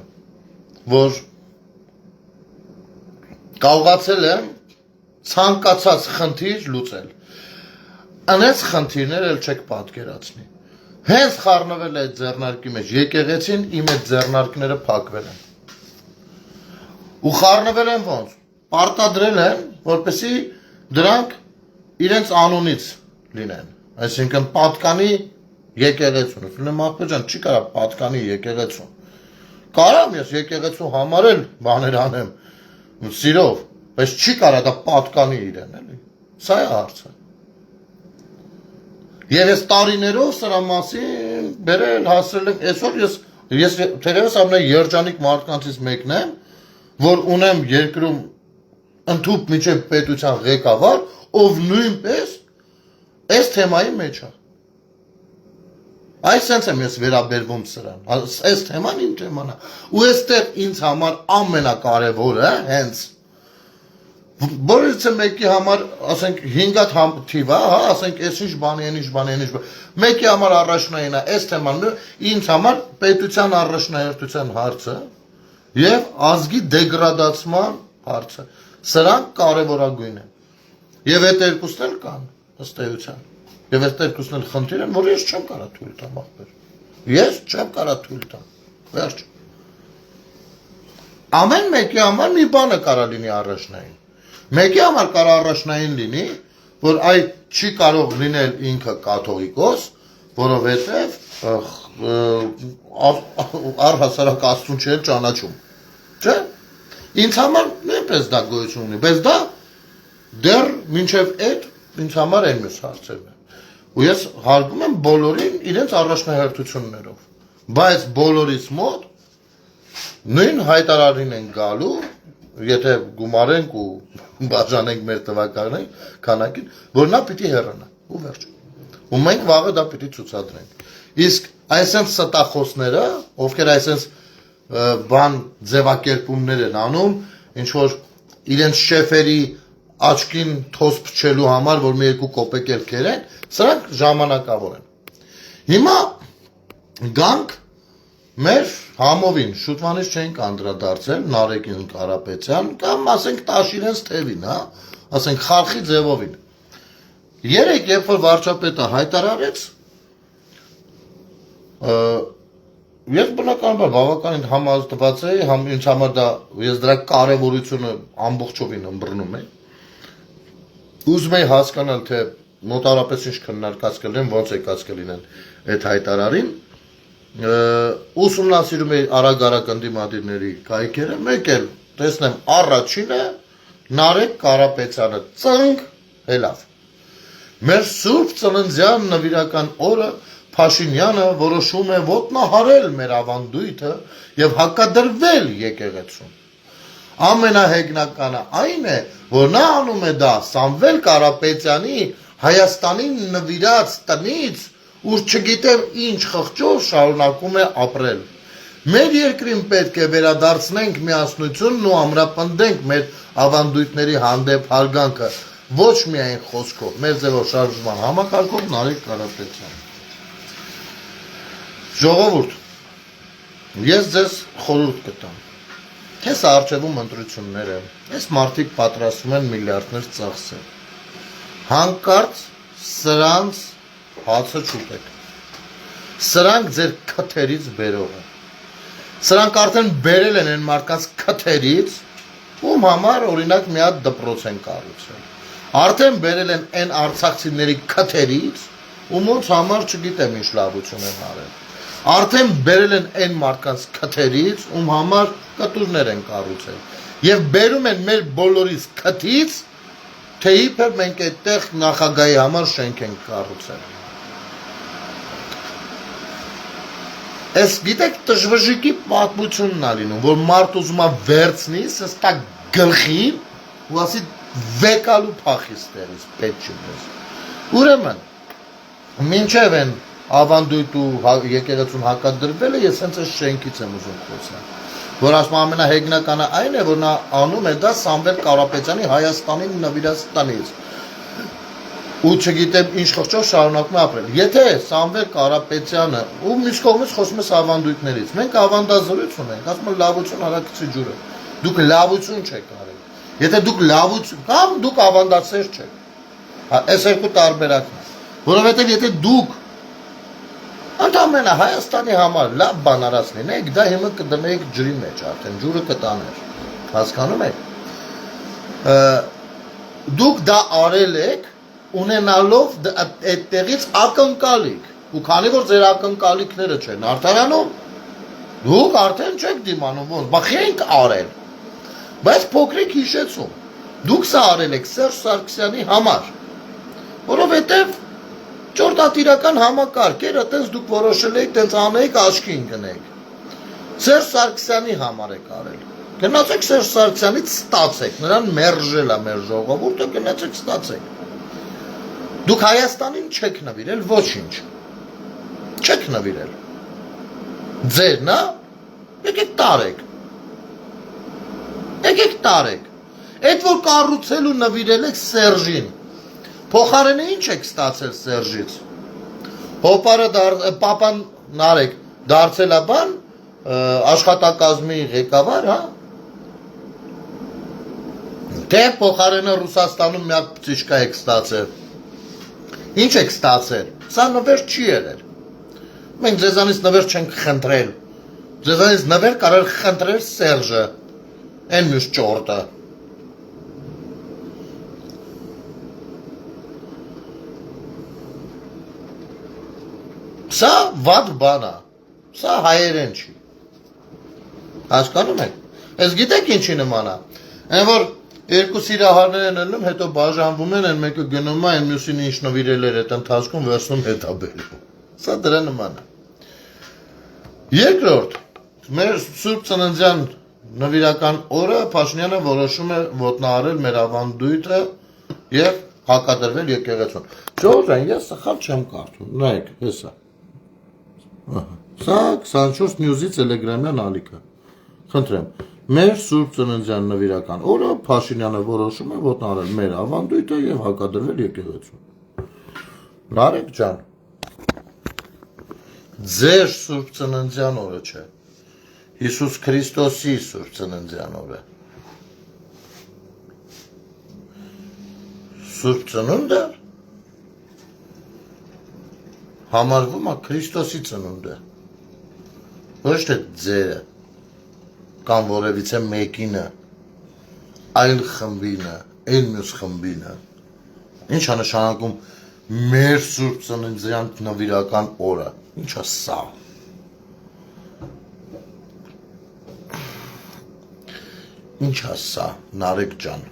որ կարողացել եմ ցանկացած խնդիր լուծել։ Անես խնդիրներ էլ չեք պատկերացնի։ Հենց խառնվել է այդ ձեռնարկի մեջ եկեղեցին, իմ այդ ձեռնարկները փակվել են։ Ու խառնվել են ոնց։ Պարտադրել են, որպեսզի դրանք իրենց անունից լինեն։ Այսինքն պատկանի եկեղեցուն, ասում ախպեր ջան, չի կարա պատկանի եկեղեցուն։ Կարամ ես եկեղեցու համար էլ բաներ անեմ, սիրով, բայց չի կարա դա պատկանի իրեն, էլի։ Սա է հարցը։ Եվ ես տարիներով սրա մասին բերել հասրել եմ, այսօր ես թերևս ամենա երջանիկ մարդկանցից մեկն եմ, որ ունեմ երկրում ընդհուպ միջև պետության ղեկավար, ով նույնպես այս թեմայի մեջ է։ Այսպես եմ ես վերաբերվում սրան, այս թեման իմ թեման է, ու այստեղ ինձ համար ամենակարևորը հենց Բոլորից մեկի համար, ասենք 5 թիվ է, հա, ասենք այս ինչ բանի, այն ինչ բանի, այն ինչ բանի, մեկի համար առաջնային է, այս թեման ինձ համար պետության առաջնահերթության հարցը եւ ազգի դեգրադացման հարցը, սրանք կարևորագույն են։ Եվ այդ երկուսն էլ կան, ըստ էության։ Եվ այդ երկուսն էլ խնդիր են, որ ես չեմ կարա թույլ տամ ախպեր։ Ես չեմ կարա թույլ տամ։ Վերջ։ Ամեն մեկի համար մի բանը կարա լինի առաջնային։ Մեկի համար կարա առաջնային լինի, որ այ չի կարող լինել ինքը կաթողիկոս, որովհետև առհասարակ Աստծուն չէ ճանաչում։ Չէ՞։ Ինձ համար նույնպես դա գոյություն ունի, բայց դա դեռ մինչև այդ ինձ համար այն մյուս հարցերն են։ Ու ես հարգում եմ բոլորին իրենց առաջնահերթություններով, բայց բոլորից մոտ նույն հայտարարին են գալու, եթե գումարենք ու բաժանենք մեր տվյալներին, քանակին, որ նա պիտի հեռանա, ու վերջ։ Ու մենք վաղը դա պիտի ցուցադրենք։ Իսկ այսպես ստախոսները, ովքեր այսպես բան ձևակերպումներ են անում, ինչ որ իրենց շեֆերի աչքին թոս փչելու համար, որ մի երկու կոպեկ էլ կերեն, սրանք ժամանակավոր են։ Հիմա գանք մեր համովին, շուտվանից չենք անդրադարձել Նարեկին Կարապետյան կամ ասենք Տաշիրենց թևին, հա, ասենք խալխի ձևովին։ Երեք երբ որ վարչապետը հայտարարեց, ես բնականաբար բավականին համոզված էի, ինձ համար դա ես դրա կարևորությունը ամբողջովին ըմբռնում եմ։ Ուզում էի հասկանալ, թե մոտարապես ինչ քննարկած կլինեն, ոնց եկած կլինեն այդ հայտարարին։ Ուսումնասիրում էի արագ-արագ ընդդիմադիրների կայքերը, մեկ էլ տեսնեմ առաջինը Նարեկ Կարապետյանը ծնկ հելավ։ Մեր Սուրբ Ծննդյան նվիրական օրը Փաշինյանը որոշում է ոտնահարել մեր ավանդույթը եւ հակադրվել եկեղեցուն։ Ամենահեգնականը այն է, որ նա անում է դա Սամվել Կարապետյանի Հայաստանին նվիրած տնից, ուր չգիտեմ ինչ խղճով շարունակում է ապրել։ Մեր երկրին պետք է վերադարձնենք միասնությունն ու ամրապնդենք մեր ավանդույթների հանդեպ հարգանքը, ոչ միայն խոսքով, մեր ձևով շարժման համակարգով Նարեկ Կարապետյան։ Ժողովուրդ, ես ձեզ խորհուրդ կտամ, թե սա առջևում ընտրություններ են, այս մարդիկ պատրաստվում են միլիարդներ ծախսել։ Հանկարծ սրանց հացը չուտեք։ Սրանք ձեր քթերից բերող են։ Սրանք արդեն բերել են այն մարդկանց քթերից, ում համար օրինակ մի հատ դպրոց են կառուցել։ Արդեն բերել են այն արցախցիների քթերից, ումոնց համար չգիտեմ ինչ լավություն են արել։ Արդեն բերել են այն մարդկանց քթերից, ում համար կտուրներ են կառուցել։ Եվ բերում են մեր բոլորիս քթից, թե իբր մենք այդտեղ նախագահի համար շենք ենք կառուցել։ Այս գիտեք դժվժիկի պատմությունն ա լինում, որ մարդ ուզում է վերցնի, սստա գլխին ու ասի վեկալու փախիստերից պետք չունես։ Ուրեմն, մինչև են ավանդույթ ու եկեղեցուն հակադրվելը, ես հենց այս շենքից եմ ուզում խոսալ, որ ասում ամենահեգնականը այն է, որ նա անում է դա Սամվել Կարապետյանի Հայաստանին նվիրաստանից։ Ու չգիտեմ ինչ խղճով շարունակում է ապրել։ Եթե Սամվել Կարապետյանը ու մյուս կողմից խոսում ես ավանդույթներից, մենք ավանդազրույց ունենք, ասում են լավություն հարակցի ջուրը։ Դուք լավություն չեք արել։ Եթե դուք լավություն կամ դուք ավանդացեր չեք։ Այս երկու տարբերակն է։ Որովհետև եթե դուք ընդամենը Հայաստանի համար լավ բան արած լինեք, դա հիմա կդնեիք ջրի մեջ արդեն, ջուրը կտաներ։ Հասկանում եք։ Դուք դա արել եք ունենալով այդտեղից ակնկալիք, ու քանի որ ձեր ակնկալիքները չեն արդարանում, դուք արդեն չեք դիմանում, ոնց, բա խենք արել, բայց փոքրիկ հիշեցում, դուք սա արել եք Սերժ Սարգսյանի համար, որովհետև ճորտատիրական համակարգ էր, այտենց դուք որոշել եք, տենց անեիք աչքին գնեք, Սերժ Սարգսյանի համար եք արել, գնացեք Սերժ Սարգսյանից ստացեք, նրան մերժել է մեր ժողովուրդը, գնացեք ստացեք, դուք Հայաստանին չեք նվիրել, ոչինչ, չեք նվիրել, ձերն է, եկեք տարեք, այդ որ կառուցել ու նվիրել եք Սերժին, փոխարենը ինչ եք ստացել Սերժից, հոպարը պապան նարեք, դարձել է բան, աշխատակազմի ղեկավար, հա, թե փոխարենը Ռուսաստանում մի հատ պծիչկա եք ստացել, ինչ եք ստացել, սա նվեր չի եղել, մենք ձեզանից նվեր չենք խնդրել, ձեզանից նվեր կարել խնդրել Սերժը, են մյուս ճորտը, սա վատ բան է, սա հայերեն չի, հասկանում եք, ես գիտեք ինչի նման է, այն որ երկու սիրահարներ են ելնում, հետո բաժանվում են, են մեկը գնում է, են մյուսին ինչ նվիրել էր այդ ընթացքում վերցնում հետա բերում, սա դրա նման է, երկրորդ, մեր Սուրբ Ծննդյան նվիրական օրը Փաշինյանը որոշում է ոտնահարել մեր ավանդույթը և հակադրվել եկեղեցուն, ժողովուրդ ես սխալ չեմ կարդում, նայեք, հեսա, սա 24 News-ի տելեգրամյան ալիքը, խնդրեմ, մեր Սուրբ Ծննդյան նվիրական օրը Փաշինյանը որոշում է ոտնահարել մեր ավանդույթը և հակադրվել եկեղեցուն։ Նարեկ ջան, ձեր Սուրբ Ծննդյան օրը չէ, Հիսուս Քրիստոսի Սուրբ Ծննդյան օրը։ Սուրբ Ծնունդը համարվում է Քրիստոսի ծնունդը, ոչ թե ձերը, կամ որևիցե մեկինը, այլ խմբինը, այլ մյուս խմբինը, ինչ է նշանակում մեր Սուրբ Ծննդյան նվիրական օրը, ինչ է սա, ինչ է սա, Նարեկ ջան,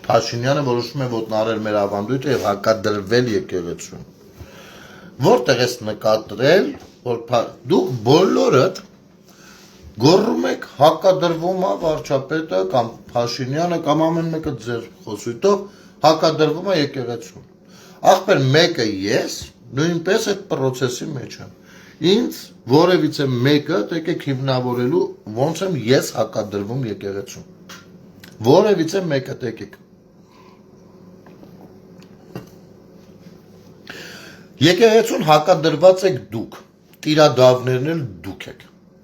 Փաշինյանը որոշում է ոտնահարել մեր ավանդույթը և հակադրվել եկեղեցուն։ Որտեղ ես նկատել, որ դուք բոլորդ գոռում եք հակադրվում է վարչապետը կամ Փաշինյանը կամ ամեն մեկը ձեր խոսույթով հակադրվում է եկեղեցուն։ Ախպեր մեկը ես նույնպես այդ պրոցեսի մեջ եմ։ Ինձ որևիցե մեկը եկեք հիմնավորելու ոնց եմ ես հակադրվում եկեղեցուն։ Որևիցե մեկը եկեք Եկեղեցուն հակադրված եք դուք, տիրադավներն էլ դուք եք,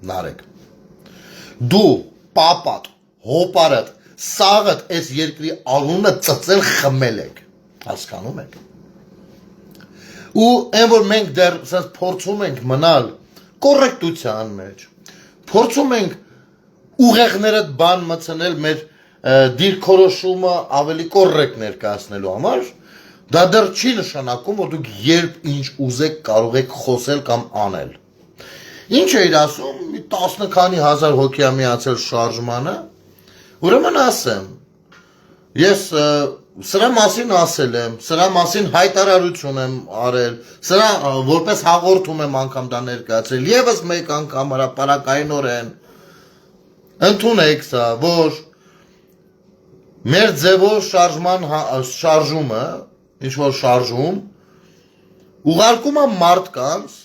Նարեկ, դու, պապատ, հոպարդ, սաղդ այս երկրի անունը ծծել խմել եք, հասկանում եք, ու այն որ մենք դեռ փորձում ենք մնալ կոռեկտության մեջ, փորձում ենք ուղեղներդ բան մցնել մեր դիրքորոշումը ավելի կոռեկտ ներկայացնելու համար, դա դեռ չի նշանակում, որ դուք երբ ինչ ուզեք կարող եք խոսել կամ անել։ Ինչ էիր ասում, մի 10 քանի հազար հոգի ա միացել շարժմանը, ուրեմն ասեմ, ես սրա մասին ասել եմ, սրա մասին հայտարարություն եմ արել, սրա որպես հաղորդում եմ անգամ դա ներկայացրել, եւս մեկ անգամ հրապարակայնորեն ընդունեք սա, որ մեր ձևով շարժումը, ինչ որ շարժում, ուղարկում է մարդկանց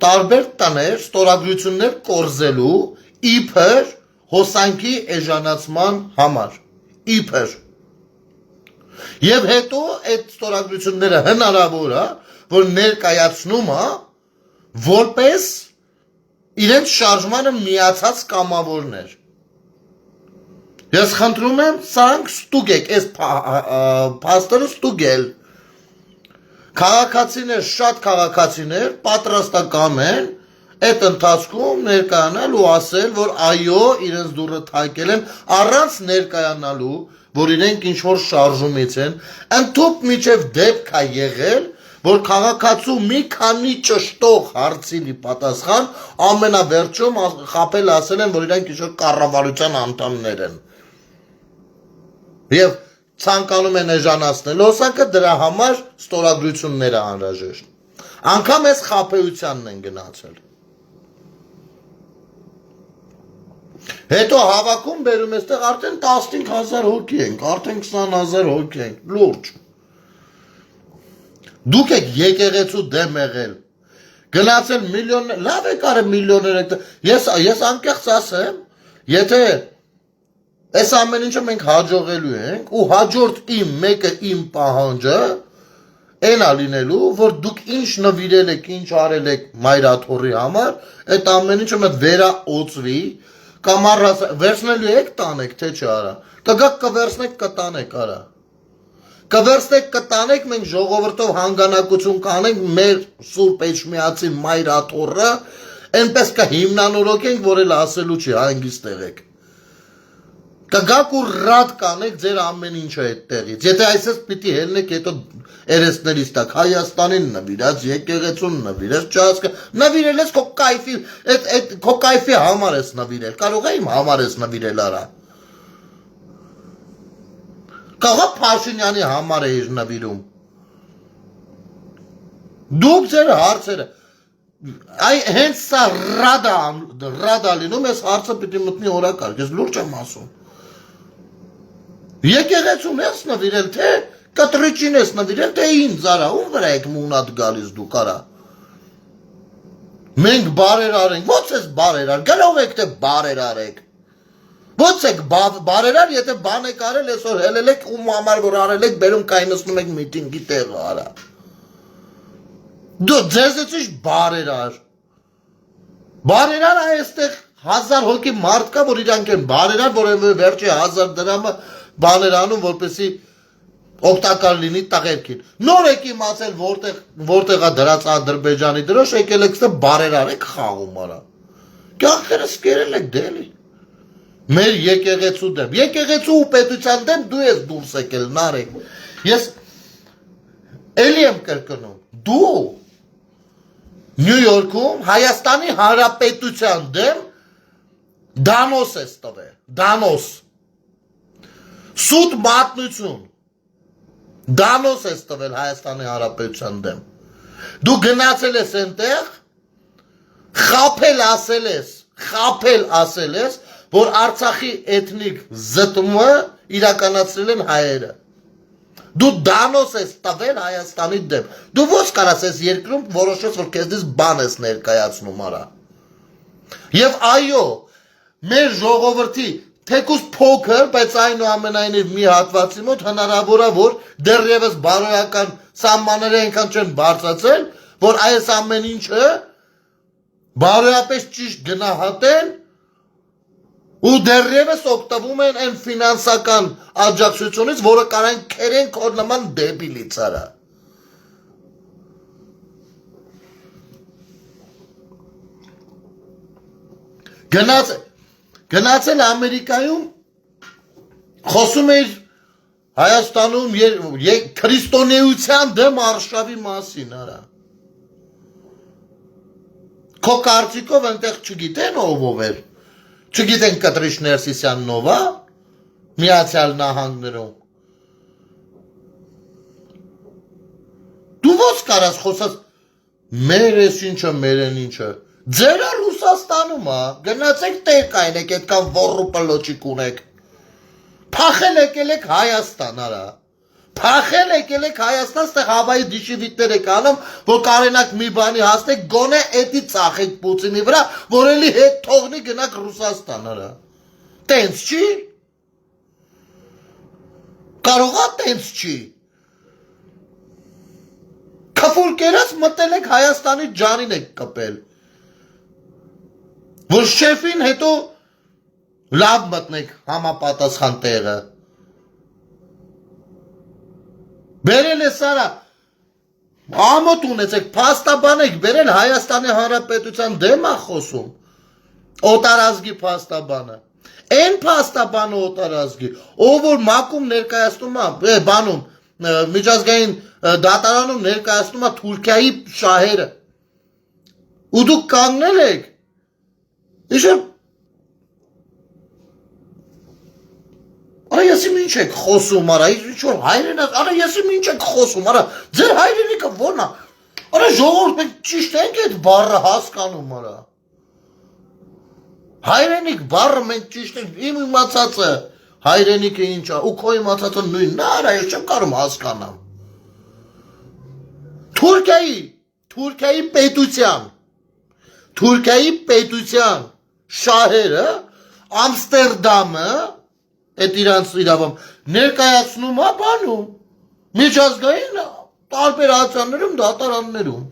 տարբեր տներ, ստորագրություններ կորզելու իբր հոսանքի էժանացման համար, իբր։ Եվ հետո այդ ստորագրությունները հնարավոր է, որ ներկայացնում է որպես իրենց շարժմանը միացած կամավորներ։ Ես խնդրում եմ, սրանք ստուգեք, այս փաստերը ստուգել։ Քաղաքացիներ, շատ քաղաքացիներ պատրաստական են այդ ընթացքում ներկայանալ ու ասել, որ այո, իրենց դուռը թակել են առանց ներկայանալու, որ իրենք ինչ-որ շարժումից են, ընդཐུպ միջև դեպք է եղել, որ քաղաքացու մի քանի ճշտող հարցի պատասխան ամենավերջում խաբել ասել են, որ իրենք ինչ-որ կառավարության անդամներ են։ Եվ ցանկանում են էժանացնել հոսանքը, դրա համար ստորագրություններ է անհրաժեշտ։ Անկամ այս խաբեությանն են գնացել։ Հետո հավաքում բերում էստեղ արդեն 15,000 հոգի ենք, արդեն 20,000 հոգի ենք, լուրջ։ Դուք եք եկեղեցու դեմ եղել, գնացել միլիոններ, լավ եք արել միլիոններ եք, ես անկեղծ ասեմ, եթե այս ամեն ինչը մենք հաջողելու ենք ու հաջորդ մեկը իմ պահանջը այն է լինելու, որ դուք ինչ նվիրել եք, ինչ արել եք մայրաթորի համար, այդ ամեն ինչը մեկ վերաօծվի, կամ վերցնելու եք տանեք, թե չարա, կգաք կվերցնեք կտանեք արա, կվերցնեք կտանեք, մենք ժողովրդով հանգանակություն կանենք մեր Սուրբ Էջմիածին մայրաթորը, այնպես կհիմնանորոգենք, որ էլ ասելու չի, հանգիստ եղեք։ Կգաք ու ռադ կանեք ձեր ամեն ինչը այդտեղից։ Եթե այսպես պիտի հելնեք, հետո երեսներից տակ Հայաստանին նվիրած, եկեղեցուն նվիրած, չհասկա, նվիրել ես քո կայֆի, այդ քո կայֆի համար ես նվիրել։ Կարող է իմ համար ես նվիրել արա։ Կարող է Փաշինյանի համար էիր նվիրում։ Դուք ձեր հարցերը այ հենց սա ռադա լինում, ես հարցը պիտի մտնի օրակարգ, ես լուրջ եմ ասում։ Եկեղեցուն ես նվիրել, թե կտրիչին ես նվիրել, թե ինձ արա, ում վրա եք մունատ գալիս դուք արա։ Մենք բարեր արենք, ո՞ց ես բարեր ար, գրող եք, թե բարեր արեք։ Ո՞ց եք բարեր ար, եթե բան եք արել, այսօր հելել եք, ում համար որ արել եք, բերում կայնացնում եք միտինգի տեղը արա։ Դու ձեզից ինչ բարեր ար։ Բարեր ար այստեղ 1000 հոգի մարդ կա, որ իրանք են բարեր ար, որ վերջի 1000 դրամը բաներ անում, որպեսի օգտակար լինի տղերքին։ Նոր եք իմացել որտեղ է դրած Ադրբեջանի դրոշ, եկել եք ստե բարեր արեք խաղում արա։ Կյանքերս կերել եք դելի։ Մեր եկեղեցու դեմ, եկեղեցու ու պետության դեմ դու ես դուրս եկել նարեկ։ Ես էլի եմ կրկնում, դու Նյու Յորքում Հայաստանի Հանրապետության դեմ դանոս ես տվել, դանոս, սուտ մատնություն, դանոս ես տվել Հայաստանի Հանրապետության դեմ, դու գնացել ես ենտեղ, խապել ասել ես, որ Արցախի էթնիկ զտումը իրականացրել են հայերը, դու դանոս ես տվել Հայաստանի դեմ, դու ո՞ց կարաս ես երկրում որոշես, որ քեզնից բան ես ներկայացնում արա, և այո, մեր ժողովրդի թեկուզ փոքր, բայց այնուամենայնիվ մի հատվածի մոտ հնարավոր է, որ դեռևս բարոյական սահմանները այնքան չեն բարձրացել, որ այս ամեն ինչը բարոյապես ճիշտ գնահատեն ու դեռևս օգտվում են այն ֆինանսական աջակցությունից, որը կարան քերեն քոր նման դեբիլից արա։ Գնացել Ամերիկայում խոսում էր Հայաստանում քրիստոնեության դեմ արշավի մասին արա։ Քո կարծիքով այնտեղ չգիտեն ով էր։ Չգիտեն Կտրիշ Ներսիսյանն ով է Միացյալ Նահանգներում։ Դու ո՞ց կարաս խոսած մեր էս ինչը, մեր են ինչը։ Ձերը Ռուսաստանում է, գնացեք տեր կայնեք, այդքան ոռու պլոճիկ ունեք։ Փախել եկել եք Հայաստան, արա։ Փախել եկել եք Հայաստան, ստեղ հավայի դիշիվիտներ եք անում, որ կարենակ մի բանի հասնեք, գոնե էդի ծախեք Պուտինի վրա, որ էլի հետ թողնի գնաք Ռուսաստան, արա։ Տենց չի։ Կարողա տենց չի։ Քֆուր կերած մտել եք Հայաստանի ջանին եք կպել։ Որ շեֆին հետո լավ մտնեք համապատասխան տեղը։ Բերել է սարա, ամոթ ունեցեք, փաստաբան եք բերել Հայաստանի Հանրապետության դեմ է խոսում, օտարազգի փաստաբանը, են փաստաբանը օտարազգի, ով որ մակում ներկայացնում է, բանում, միջազգային դատարանում ներկայացնում է Թուրքիայի շահերը, ու դուք կանգնել եք, իշր, Արա ես իմ ինչ եք խոսում, արա, ինչ-որ հայրենակ, արա ես իմ ինչ եք խոսում, արա, ձեր հայրենիքը ո՞րն է, արա ժողովուրդ մենք ճիշտ ենք այդ բառը հասկանում, արա, հայրենիք բառը մենք ճիշտ ենք, իմ իմացածը հայրենիքը ինչ է, ու քո իմացածը նույնն է, արա, ես չեմ կարում հասկանամ, Թուրքիայի պետության շահերը, Ամստերդամը, Այդ իրանց իրավամ ներկայացնում է բանում, միջազգային տարբեր ացաններում, դատարաններում,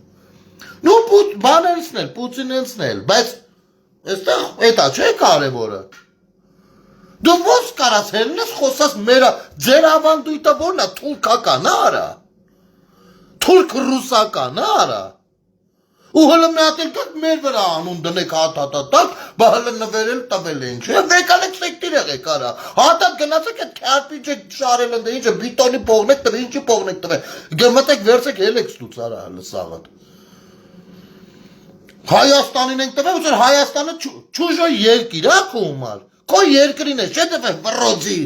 նու բաներցն էլ, Պուտինենցն էլ, բայց այստեղ էտա չէ կարևորը, դու ո՞ց կարաս հելնես խոսած մերա, ձեր ավանդույթը որն է, թուրքական արա, թուրք-ռուսական արա, ու հլը միատել կակ մեր վրա անուն դնեք հատ-հատ-հատ, բա հլը նվերել տվել են չէ, վեկալեք սեկտիր եղեք արա, հատատ գնացեք այդ քյարպիչ եք շարել ընդ ինչը, բիտոնի պողնեք տվե, ինչի պողնեք տվե, գմտեք վերցեք հելեք ստուց արա հլը սաղատ։ Հայաստանին ենք տվե, ուսր Հայաստանը չուժո երկիր է քո համար, քո երկրին է, չէ տվե վռոձի։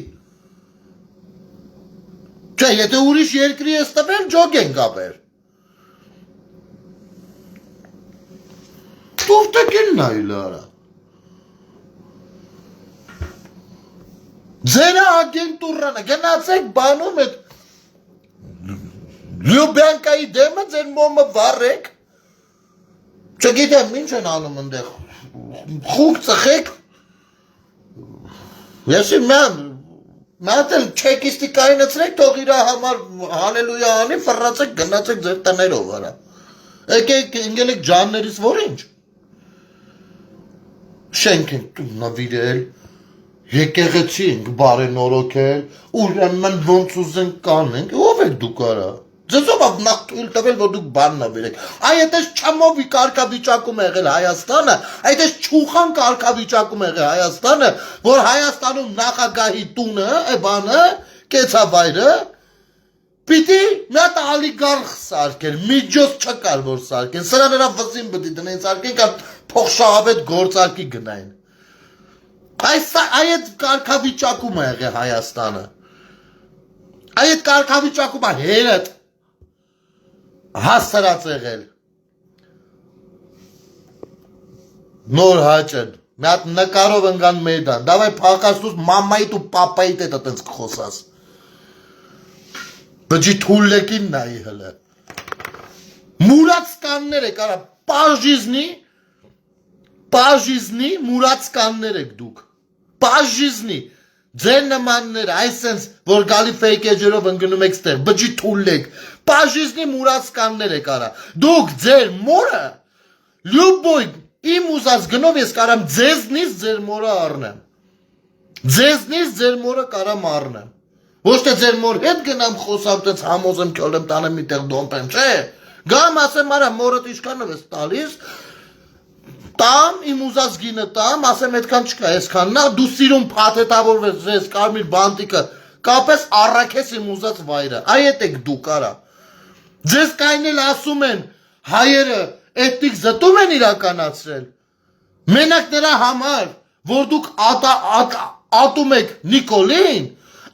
Չէ, եթե ուրիշ երկրի ես տվել, ջոգ ենք ապեր։ Տուրտեկին նայլ արա։ Ձերը ագենտուրանը, գնացեք բանում էդ Լյուբյանկայի դեմը ձեր մոմը վարեք, չգիտեմ ինչ են անում ընդեղ, խուկ ծխեք, ես մատ էլ չեկիստիկային էցրեք, թող իրա համար հալելույա անի, վռացեք, գնացեք ձեր տներով արա, եկեք ինգել եք ջաններից որ ինչ, շենք ենք նվիրել, եկեղեցի ենք բարենորոքել, ուրեմն ոնց ուզենք կանենք, ով եք դուք արա, ձեզով նախ թույլ տվել, որ դուք բան նվիրեք, այ այդպես չամովի կարգավիճակում եղել Հայաստանը, այդպես չուխան կարգավիճակում եղել Հայաստանը, որ Հայաստանում նախագահի տունը, բանը, կեցավայրը, պիտի միատ ալիգարխ սարկեն, միջոց չկար որ սարկեն, սրա նրա վզին բդի դնեն սարկեն, կան փոխշահավետ գործարկի գնային։ Այդ կարգավիճակում է եղել Հայաստանը, այդ կարգավիճակում է հերդ հասարած եղել, նոր հաճեն, միատ նկարով ընգան մեյդան, դավայ պաղկաստուս մամայիտ ու պապայիտ էտ ատենց կխոսաս, բջի թուլլեկին նայի հլը, մուրացկաններ եք արա, պաժիզնի մուրացկաններ եք դուք, պաժիզնի, ձեր նմաններ, այսենց, որ գալի ֆեյք էջերով ընգնում եք ստեղ, բջի թուլլեք, պաժիզնի մուրացկաններ եք արա, դուք ձեր մորը, լյուբոյ, իմ ուզած գնով ես կարամ ձեզնից ձեր մորը առնեմ, ձեզնից ձեր մորը կարամ առնեմ, ոչ թե ձեր մոր հետ գնամ խոսամ տենց համոզեմ քյոլեմ տանեմ մի տեղ դոմպեմ, չէ, գամ ասեմ արա մորդ իշկանով ես տալիս, տամ, իմ ուզած գինը տամ, ասեմ այդքան չկա, այսքան նա դու սիրում փաթեթավորվես ես կարմիր բանտիկը, կապես առաքես իմ ուզած վայրը, այ էդ եք դուք արա, ձեզ կայնել ասում են հայերը էթնիկ զտում են իրականացրել։ Մենակ նրա համար, որ դուք ատում եք Նիկոլին,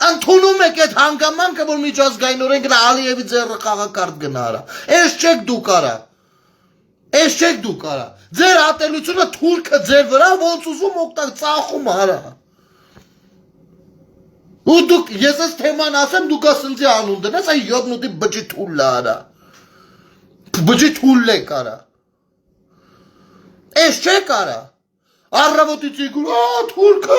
ընդունում եք այդ հանգամանքը, որ միջազգայինորեն գնա Ալիևի ձեռը խաղակարդ գնա արա։ Էս չեք դուք արա։ Էս չեք դուք արա։ Ձեր ատելությունը թուրքը ձեր վրա ոնց ուզում օգտակ ծախում արա։ Ու դուք ես այս թեման ասեմ դուք ասնձի անուն դնես այ յոբնուտի բջի թուլը արա։ Բջի թուլը արա։ Էս չեք արա։ Առավոտից իգուր, թուրքը,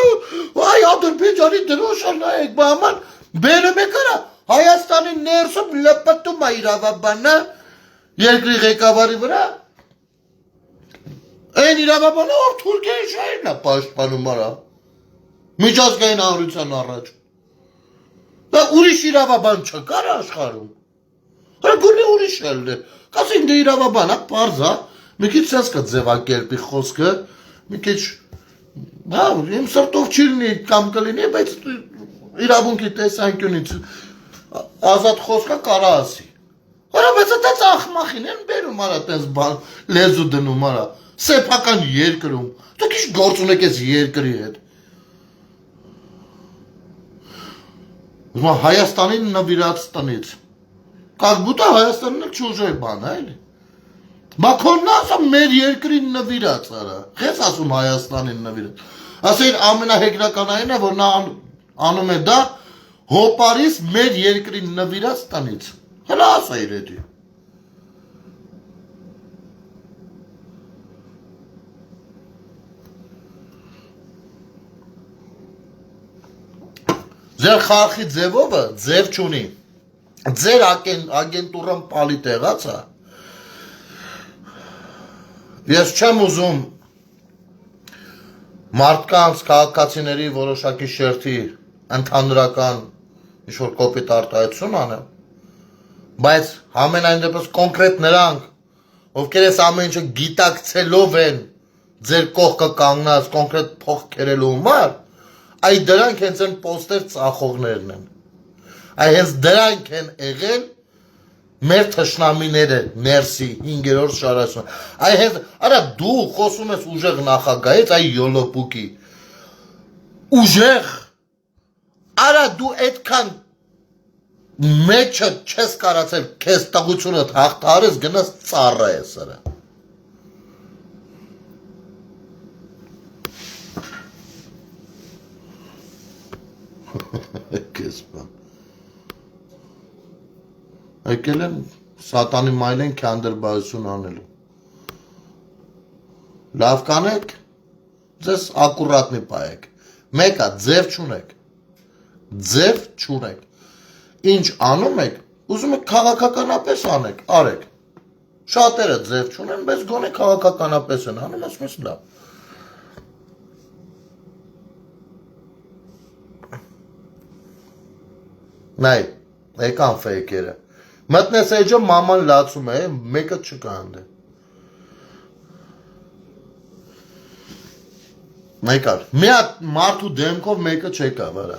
այ Ադրբեջանի դրոշը նայեք, բաման, բերում եք արա, Հայաստանի ներսում լպտում է իրավաբանը, երկրի ղեկավարի վրա, այն իրավաբանը, ով Թուրքիայի շահերն է պաշտպանում արա, միջազգային հանրության առաջ, դա ուրիշ իրավաբան չկար աշխարհում, հրա գոնե ուրիշ էլ է, կասենք դե իրավաբան, պարզ է, մի քիչ սենց կա ձևակերպի խոսքը, մի քիչ, իմ սրտով չի լինի կամ կլինի, բայց իրավունքի տեսանկյունից ազատ խոսքը կարա ասի, հրա բայց դա աղմախին են բերում արա տես լեզու դնում արա, սեփական երկրում, դուք ինչ գործ ունեք այս երկրի հետ, Հայաստանին նվիրած տնից, как будто Հայաստանն էլ չուժե բան, այլ, Մաքոնն ասում մեր երկրին նվիրած արա, խես ասում Հայաստանին նվիրած, ասեին ամենահեգնականային է, որ նա անում է դա հոպարիս մեր երկրին նվիրած տնից, հլա ասա իր էդի, Ձեր խարխի ձևովը ձև չունի, ձեր ագենտուրան պալի տեղաց է, ես չեմ ուզում մարդկանց քաղաքացիների որոշակի շերտի ընդհանրական ինչ-որ կոպիտ արտահայտություն անեմ, բայց ամենայն դեպս կոնկրետ նրանք, ովքեր ես ամեն ինչը գիտակցելով են ձեր կողքը կանգնած կոնկրետ փող կերելու համար, այ դրանք հենց են պոստեր ծախողներն են, այ հենց դրանք են եղել մեր թշնամիները ներսի 5-րդ շարաշրջան, այ հենց, արա դու խոսում ես ուժեղ նախագահից, այ յոլոպուկի, ուժեղ, արա դու այդքան մեջը չես կարացել, քեզ տղությունդ հաղթարես գնաս ծառա ես արա, Կես բան Եկել են սատանի մայլ են քանդրբայություն անելու Լավ կանեք ձեզ ակուրատնի պայեք Մեկա ձև չունեք Ինչ անում եք ուզում եք քաղաքականապես անեք արեք Շատերը ձև չունեն բայց գոնե քաղաքականապես են անում ասում ես լավ Նայ, եկան ֆեյքերը Մտնես էջը մաման լացում է, մեկը չկա հանդե Մեկար, մի հատ մարդու դեմքով մեկը չեկա վրա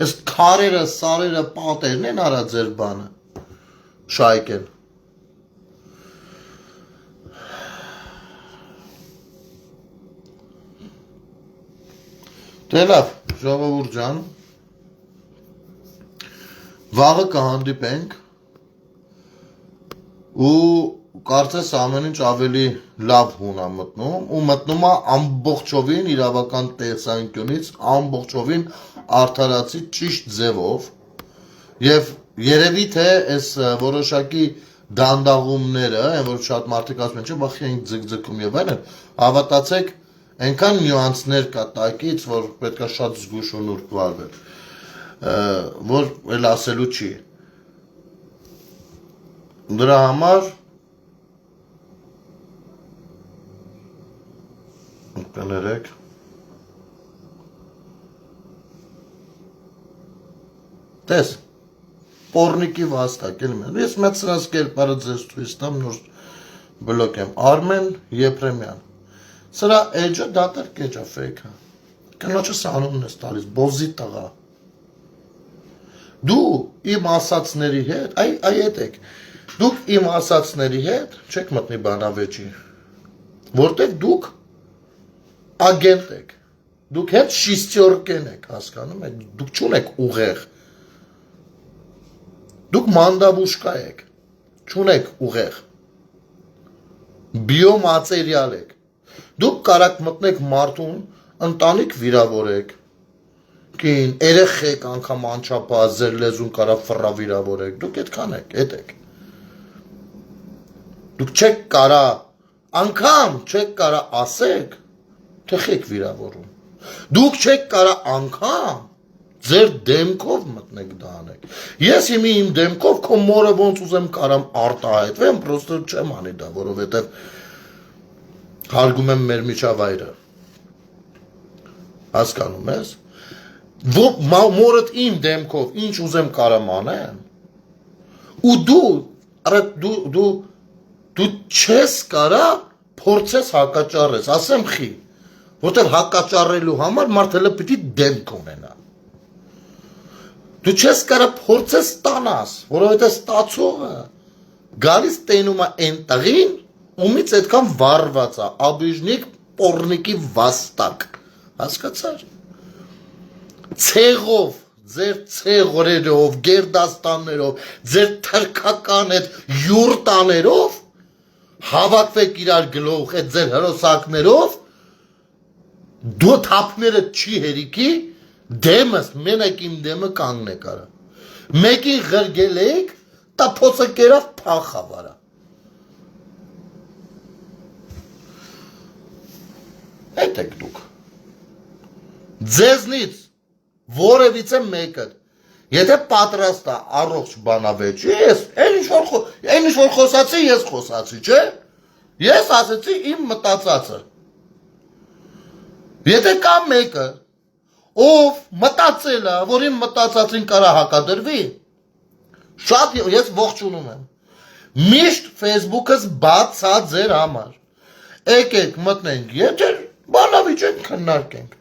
Ես քարերը, սարերը, պատերն են արա ձեր բանը Շայք են Դե լավ, ժողովուրդ ջան Վաղը կհանդիպենք ու կարծես ամեն ինչ ավելի լավ հունա մտնում ու մտնում է ամբողջովին իրավական տեսանկյունից ամբողջովին արդարացի ճիշտ ձևով եւ երևի թե այս որոշակի դանդաղումները, այն որ շատ մարդիկ ասում են, չէ, բախի են ձգձգում եւ այլն, հավատացեք, այնքան նյուանսներ կա տակից, որ պետքա շատ զգուշ ու նուրբ վարվել որ էլ ասելու չի դրա համար կներեք տես պորնիկի վաստակ ես մեծ սրած կերպարը ձեզ թույս տամ նոր բլոկ եմ Արմեն Եփրեմյան սրա էջը դատարկեջ է ֆեյքը կնոջս անունն ես տալիս բոզի տղա Դու իմ ասացների հետ, այ ետեք, Դուք իմ ասացների հետ չեք մտնի բանավեճի, որտեղ դուք ագենտ եք, դուք հետ շիստյորկեն եք, հասկանում եք, դուք չունեք ուղեղ, դուք մանդաբուշկա եք, չունեք ուղեղ, բիոմատերիալ եք, դուք կարաք մտնեք մարդուն, ընտանիք վիրավորեք, կին, երեխեք անգամ անչափահաս ձեր լեզուն կարա ֆռա վիրավորեք, դուք այդքան եք, էդ եք, դուք չեք կարա, անգամ չեք կարա ասեք, թե խեք վիրավորում, դուք չեք կարա անգամ ձեր դեմքով մտնեք դա անեք, ես իմ դեմքով քո մորը ոնց ուզեմ կարամ արտահայտվեմ, պրոստը չեմ անի դա, որովհետև հարգում եմ մեր միջավայրը, հասկանում ես, մորդ իմ դեմքով ինչ ուզեմ կարամ անեմ, ու դու չես կարա փորձես հակաճառես, ասեմ խի, որտեղ հակաճառելու համար մարդը պիտի դեմք ունենա, դու չես կարա փորձես տանաս, որովհետև ստացողը գալիս տենում է այն տղին, ումից այդքան վառված է, աբիժնիկ պորնիկի վաստակ, հասկացար, ցեղով, ձեր ցեղորերով, գերդաստաններով, ձեր թրքական այդ յուրտաներով, հավաքվեք իրար գլող այդ ձեր հրոսակներով, դու թափները չի հերիքի, դեմս, մենակ իմ դեմը կանգն է կարա, մեկին ղրգել էիք, տա փոցը կերավ փախա վարա, այդ եք դուք, ձեզնից, որևիցե մեկը, եթե պատրաստ է առողջ բանավեճ, այն ինչ որ խոսացի, ես խոսացի, չէ, ես ասեցի իմ մտածածը, եթե կա մեկը, ով մտածել է, որ իմ մտածածին կարա հակադրվի, շատ ես ողջունում եմ, միշտ Facebook-ս բաց է ձեր համար, եկեք մտնենք, եթե բանավիճ քննարկենք,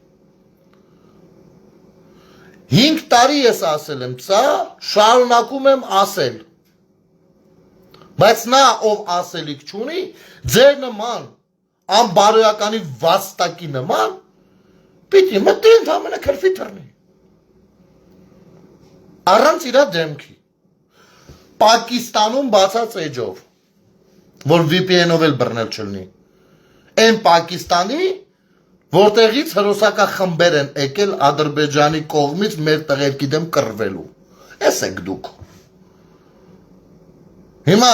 5 տարի ես ասել եմ, սա շարունակում եմ ասել, բայց նա ով ասելիք չունի, ձեր նման, անբարոյականի վաստակի նման, պիտի մտի ընդամենը քրվի թռնի, առանց իրա դեմքի, Պակիստանում բացած էջով, որ VPN-ով էլ բռնել չլնի, այն Պակիստանի, որտեղից հրոսակախմբեր են եկել Ադրբեջանի կողմից մեր տղերքի դեմ կռվելու, ես եք դուք, հիմա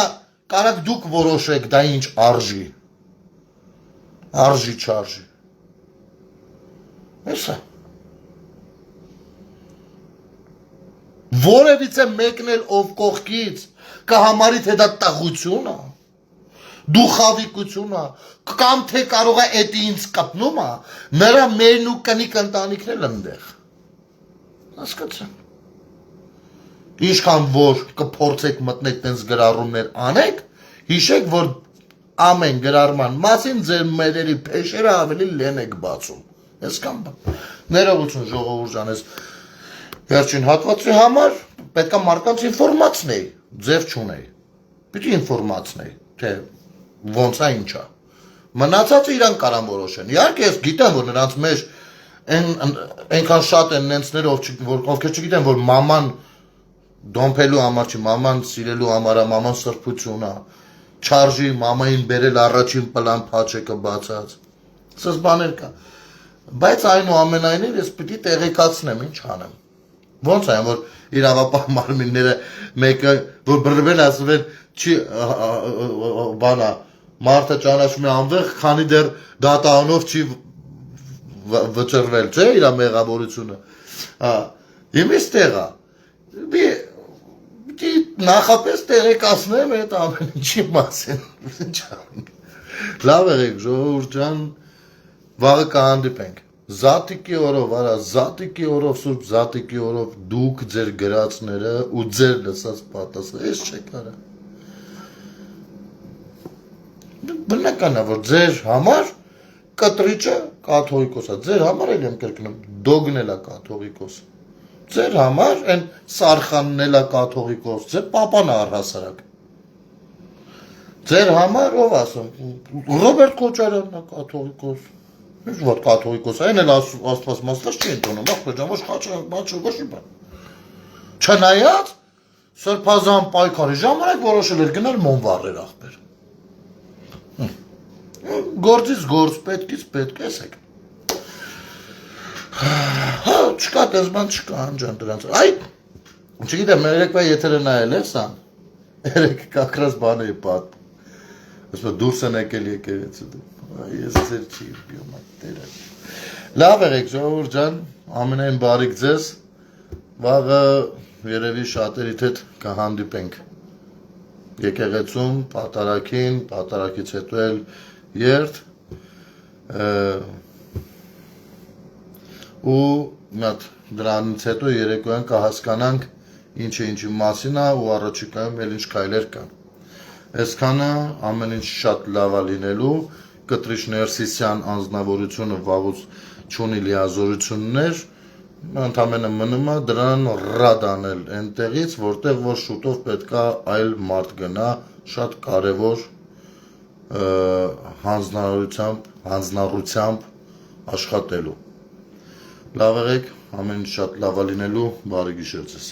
կարաք դուք որոշեք դա ինչ արժի, արժի չարժի, եսա, որևիցե մեկն էլ ով կողքից կհամարի թե դա տղություն է, դուխավիկությունը, կամ թե կարող է էտի ինձ կպնում է, նրա մերն ու կնիկ ընտանիքն էլ ընդեղ, հասկացան, ինչքան որ կփորձեք մտնեք տենց գրառումներ անեք, հիշեք, որ ամեն գրառման մասին ձեր մերերի փեշերը ավելի լեն եք բացում, ես կամ ներողություն ժողովուրդ ջան, ես վերջին հատվածի համար պետք է մարդկանց ինֆորմացնեի, ձև չունեի, պիտի ինֆորմացնեի, թե ոնց է ինչա, մնացածը իրան կարան որոշեն, իհարկե ես գիտեմ, որ նրանց մեջ այնքան շատ են նենցներով, ովքեր չգիտեն, որ մաման դոմփելու համար չի, մաման սիրելու համար, մաման սրբություն է, չարժի մամային բերել առաջին պլան փաչեկը բացած, սս բաներ կա, բայց այնուամենայնիվ ես պիտի տեղեկացնեմ, ինչ անեմ, ոնց է, որ իրավապահ մարմինները մեկը, որ բռվել ասում են, չի բանա, մարդը ճանաչում է անվեղ, քանի դեռ դատաանով չի վճռվել, չէ, իրա մեղավորությունը, իմիս տեղա, նախապես տեղեկացնեմ այդ ամեն ինչի մասին, լավ եղեք, ժողովուրդ ջան, վաղը կհանդիպենք, Զատիկի օրով, արա, Զատիկի օրով, Սուրբ Զատիկի օրով դուք ձեր գրածները ու ձեր լսած պատասը, ես չեք արա, բնական է, որ ձեր համար կտրիչը կաթողիկոս է, ձեր համար էլ եմ կրկնում, դոգն էլ է կաթողիկոս, ձեր համար են սարխանն էլ է կաթողիկոս, ձեր պապան է առհասարակ, Ձեր համար ով ասում, Ռոբերտ Քոչարյանն է կաթողիկոս, ինչ ոտ կաթողիկոս, այն էլ աստված մաստած չի ընդունում, ախպեջան, ոչ խաչը, բաչը, ոչ բան։ Չնայած, սրբազան պայքարի ժամանակ որոշել էր գնել Մոնվառեր ախպեր։ Գործից գործ, պետքից պետք, եսեք։ Հա, չկա, տես բան չկա, անջան դրանց։ Այ, չգիտեմ, երեկվա եթերը նայել ես, հա, երեկ կակրած բան էի պատ։ Ասպա դուրս են եկել եկեղեցի դու, ես ձեր չի բիում այդ տերը։ Լավ եղեք, ժողովուրդ ջան, ամենայն բարիք ձեզ, վաղը երևի շատերիդ հետ կհանդիպենք եկեղեցում, պատարագին, պատարագից հետո էլ երդ ու մատ դրանից հետո երեկոյան կհասկանանք ինչի մասին է ու առաջիկայում էլ ինչ քայլեր կան։ Այսքանը ամեն ինչ շատ լավ է լինելու, Կտրիշ Ներսիսյան անձնավորությունը վաղուց չունի լիազորություններ, ընդամենը մնում է դրան ռադ անել այնտեղից, որտեղ որ շուտով պետքա այլ մարդ գնա, շատ կարևոր հանձնառությամբ աշխատելու։ Լավ եղեք, ամեն ինչ շատ լավ է լինելու, բարի գիշեր ձեզ։